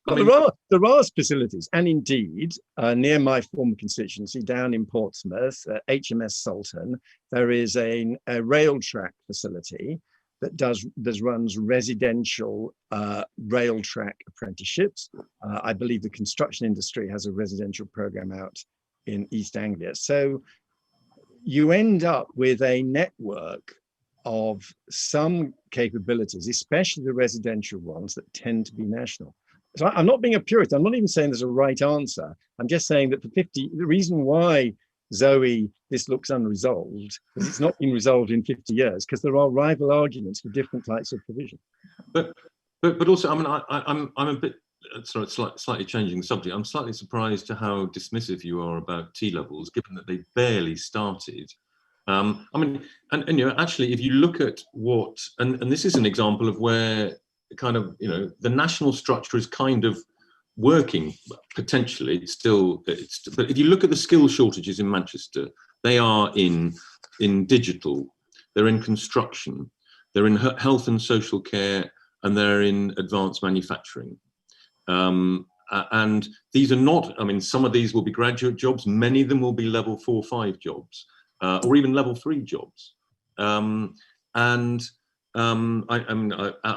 well, there are facilities, and indeed, near my former constituency down in Portsmouth, HMS Sultan, there is a rail track facility that runs residential rail track apprenticeships. I believe the construction industry has a residential program out in East Anglia. So you end up with a network of some capabilities, especially the residential ones, that tend to be national. So I'm not being a purist. I'm not even saying there's a right answer. I'm just saying that the reason why, Zoe, this looks unresolved, because it's not been resolved in 50 years, because there are rival arguments for different types of provision. But also, I mean, I'm a bit, sorry, slightly changing the subject. I'm slightly surprised to how dismissive you are about T-levels, given that they barely started. I mean, and you know, actually, if you look at what, and this is an example of where kind of, you know, the national structure is kind of working potentially. But if you look at the skill shortages in Manchester, they are in digital, they're in construction, they're in health and social care, and they're in advanced manufacturing. And these are not, I mean, some of these will be graduate jobs, many of them will be level 4 or 5 jobs, or even level 3 jobs. I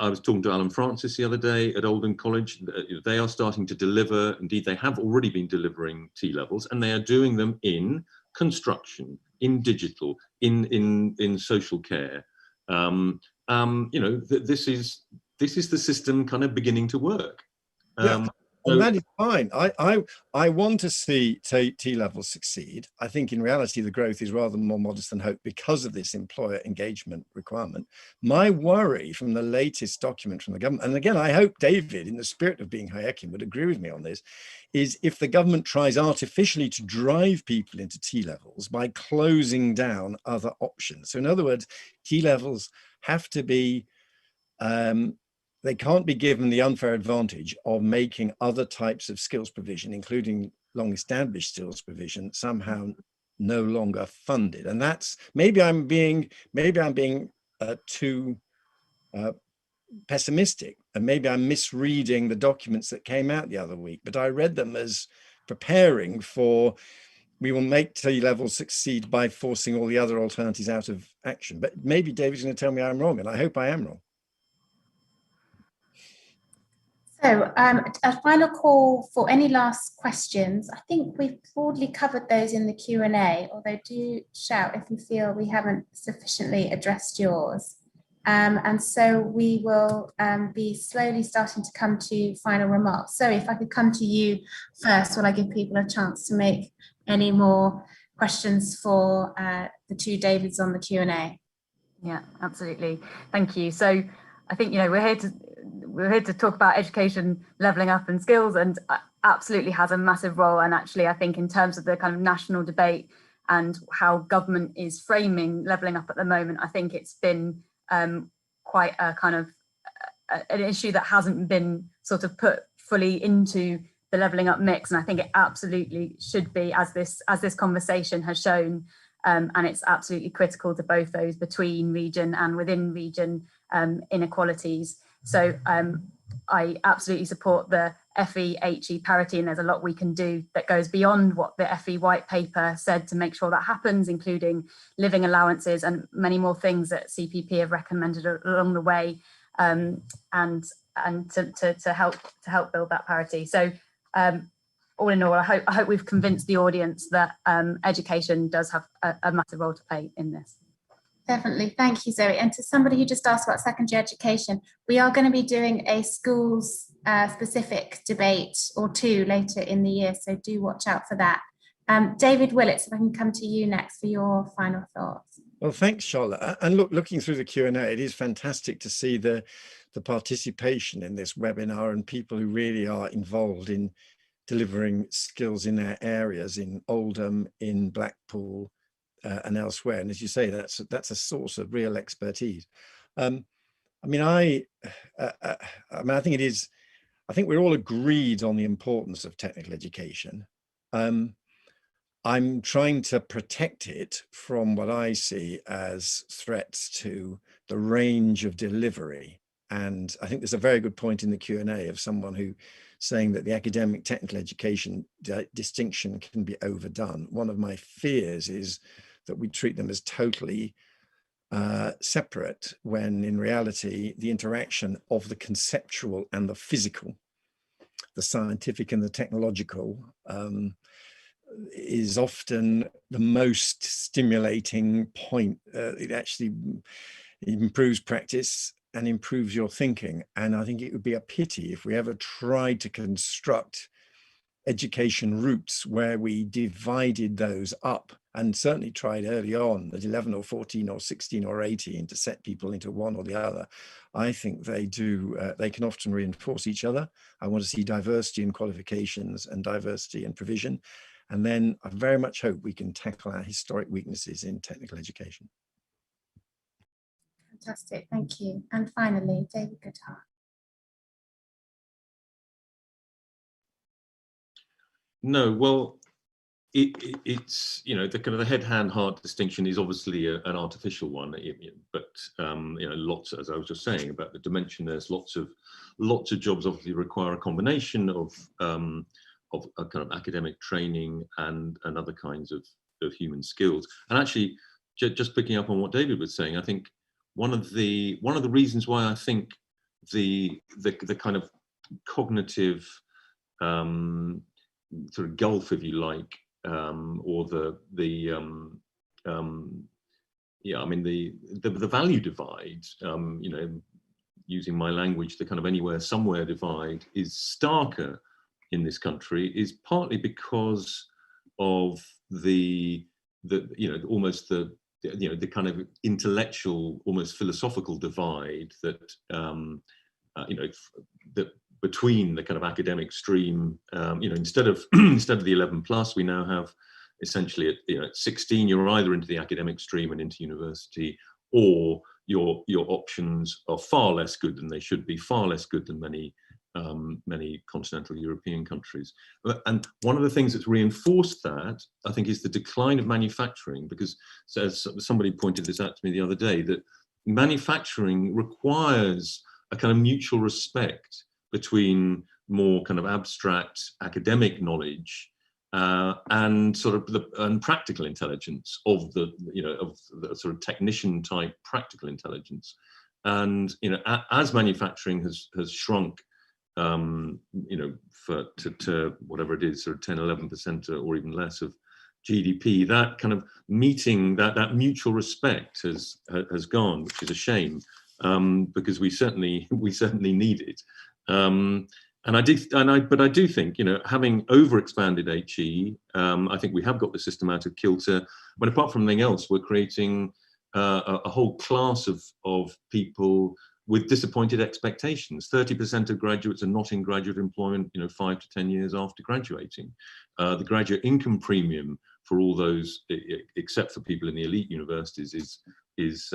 was talking to Alan Francis the other day at Oldham College. They are starting to deliver, indeed they have already been delivering T-levels, and they are doing them in construction, in digital, in social care. You know, this is the system kind of beginning to work. And that is fine. I want to see T-levels succeed. I think in reality, the growth is rather more modest than hope because of this employer engagement requirement. My worry from the latest document from the government, and again, I hope David, in the spirit of being Hayekian, would agree with me on this, is if the government tries artificially to drive people into T-levels by closing down other options. So in other words, T-levels have to be, they can't be given the unfair advantage of making other types of skills provision, including long-established skills provision, somehow no longer funded. And that's, maybe I'm being too pessimistic, and maybe I'm misreading the documents that came out the other week, but I read them as preparing for, we will make T-levels succeed by forcing all the other alternatives out of action. But maybe David's going to tell me I'm wrong, and I hope I am wrong. So a final call for any last questions. I think we've broadly covered those in the Q&A, although do shout if you feel we haven't sufficiently addressed yours. And so we will be slowly starting to come to final remarks. So if I could come to you first, while I give people a chance to make any more questions for the two Davids on the Q&A. Yeah, absolutely. Thank you. So I think, you know, we're here to talk about education levelling up and skills, and absolutely has a massive role. And actually, I think in terms of the kind of national debate and how government is framing levelling up at the moment, I think it's been quite a kind of an issue that hasn't been sort of put fully into the levelling up mix, and I think it absolutely should be, as this conversation has shown, and it's absolutely critical to both those between region and within region inequalities. So I absolutely support the FE-HE parity, and there's a lot we can do that goes beyond what the FE white paper said to make sure that happens, including living allowances and many more things that CPP have recommended along the way, and to help build that parity. So all in all, I hope we've convinced the audience that education does have a massive role to play in this. Definitely. Thank you, Zoe. And to somebody who just asked about secondary education, we are going to be doing a schools specific debate or two later in the year, so do watch out for that. David Willits, if I can come to you next for your final thoughts. Well, thanks, Charlotte. And looking through the Q&A, it is fantastic to see the participation in this webinar and people who really are involved in delivering skills in their areas, in Oldham, in Blackpool, and elsewhere. And as you say, that's a source of real expertise. I think we're all agreed on the importance of technical education. I'm trying to protect it from what I see as threats to the range of delivery. And I think there's a very good point in the Q&A of someone who saying that the academic technical education distinction can be overdone. One of my fears is that we treat them as totally separate, when in reality, the interaction of the conceptual and the physical, the scientific and the technological, is often the most stimulating point. It actually improves practice and improves your thinking. And I think it would be a pity if we ever tried to construct education routes where we divided those up, and certainly tried early on at 11 or 14 or 16 or 18 to set people into one or the other. I think they can often reinforce each other. I want to see diversity in qualifications and diversity in provision. And then I very much hope we can tackle our historic weaknesses in technical education. Fantastic, thank you. And finally, David Goodhart. No, well, it's, you know, the kind of the head, hand, heart distinction is obviously an artificial one, but you know, lots, as I was just saying about the dimension, there's lots of jobs obviously require a combination of a kind of academic training and other kinds of human skills. And actually, just picking up on what David was saying, I think one of the reasons why I think the kind of cognitive sort of gulf, if you like, or the value divide, you know, using my language, the kind of anywhere somewhere divide is starker in this country, is partly because of the you know, almost the you know, the kind of intellectual, almost philosophical divide that you know, that between the kind of academic stream, you know, instead of the 11+, we now have essentially at 16, you're either into the academic stream and into university, or your options are far less good than they should be, far less good than many continental European countries. And one of the things that's reinforced that, I think, is the decline of manufacturing, because, as somebody pointed this out to me the other day, that manufacturing requires a kind of mutual respect between more kind of abstract academic knowledge and sort of practical intelligence of the, you know, of the sort of technician type practical intelligence. And, you know, as manufacturing has shrunk, you know, to whatever it is, sort of 10-11% or even less of GDP, that kind of meeting, that mutual respect has gone, which is a shame, because we certainly need it. But I do think, you know, having overexpanded HE, I think we have got the system out of kilter. But apart from anything else, we're creating a whole class of people with disappointed expectations. 30% of graduates are not in graduate employment, you know, 5 to 10 years after graduating. The graduate income premium for all those, except for people in the elite universities, is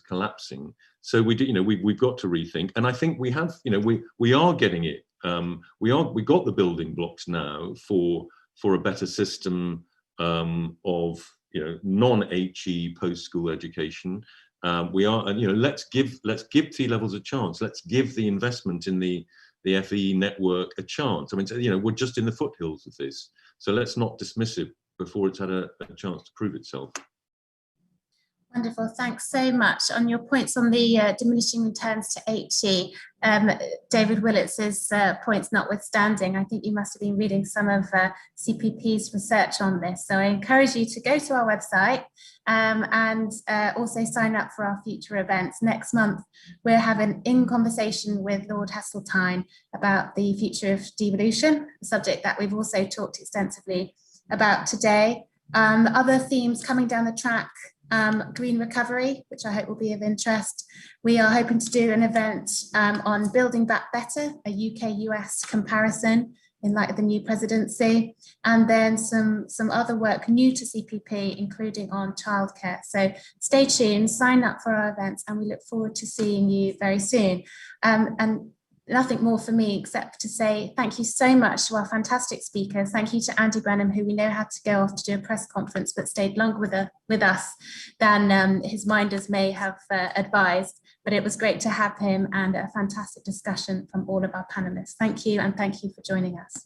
collapsing. So we do, you know, we've got to rethink, and I think we have, you know, we are getting it We got the building blocks now for a better system of non-HE post-school education. Let's give T levels a chance. Let's give the investment in the FE network a chance. I mean, we're just in the foothills of this, so let's not dismiss it before it's had a chance to prove itself. Wonderful, thanks so much. On your points on the diminishing returns to HE, David Willetts's points notwithstanding, I think you must have been reading some of CPP's research on this. So I encourage you to go to our website and also sign up for our future events. Next month, we're having in conversation with Lord Heseltine about the future of devolution, a subject that we've also talked extensively about today. Other themes coming down the track: green recovery, which I hope will be of interest. We are hoping to do an event on building back better, a UK-US comparison in light of the new presidency, and then some other work new to CPP, including on childcare. So stay tuned, sign up for our events, and we look forward to seeing you very soon. And nothing more for me except to say thank you so much to our fantastic speakers. Thank you to Andy Brenham, who we know had to go off to do a press conference but stayed longer with us than his minders may have advised. But it was great to have him, and a fantastic discussion from all of our panelists. Thank you, and thank you for joining us.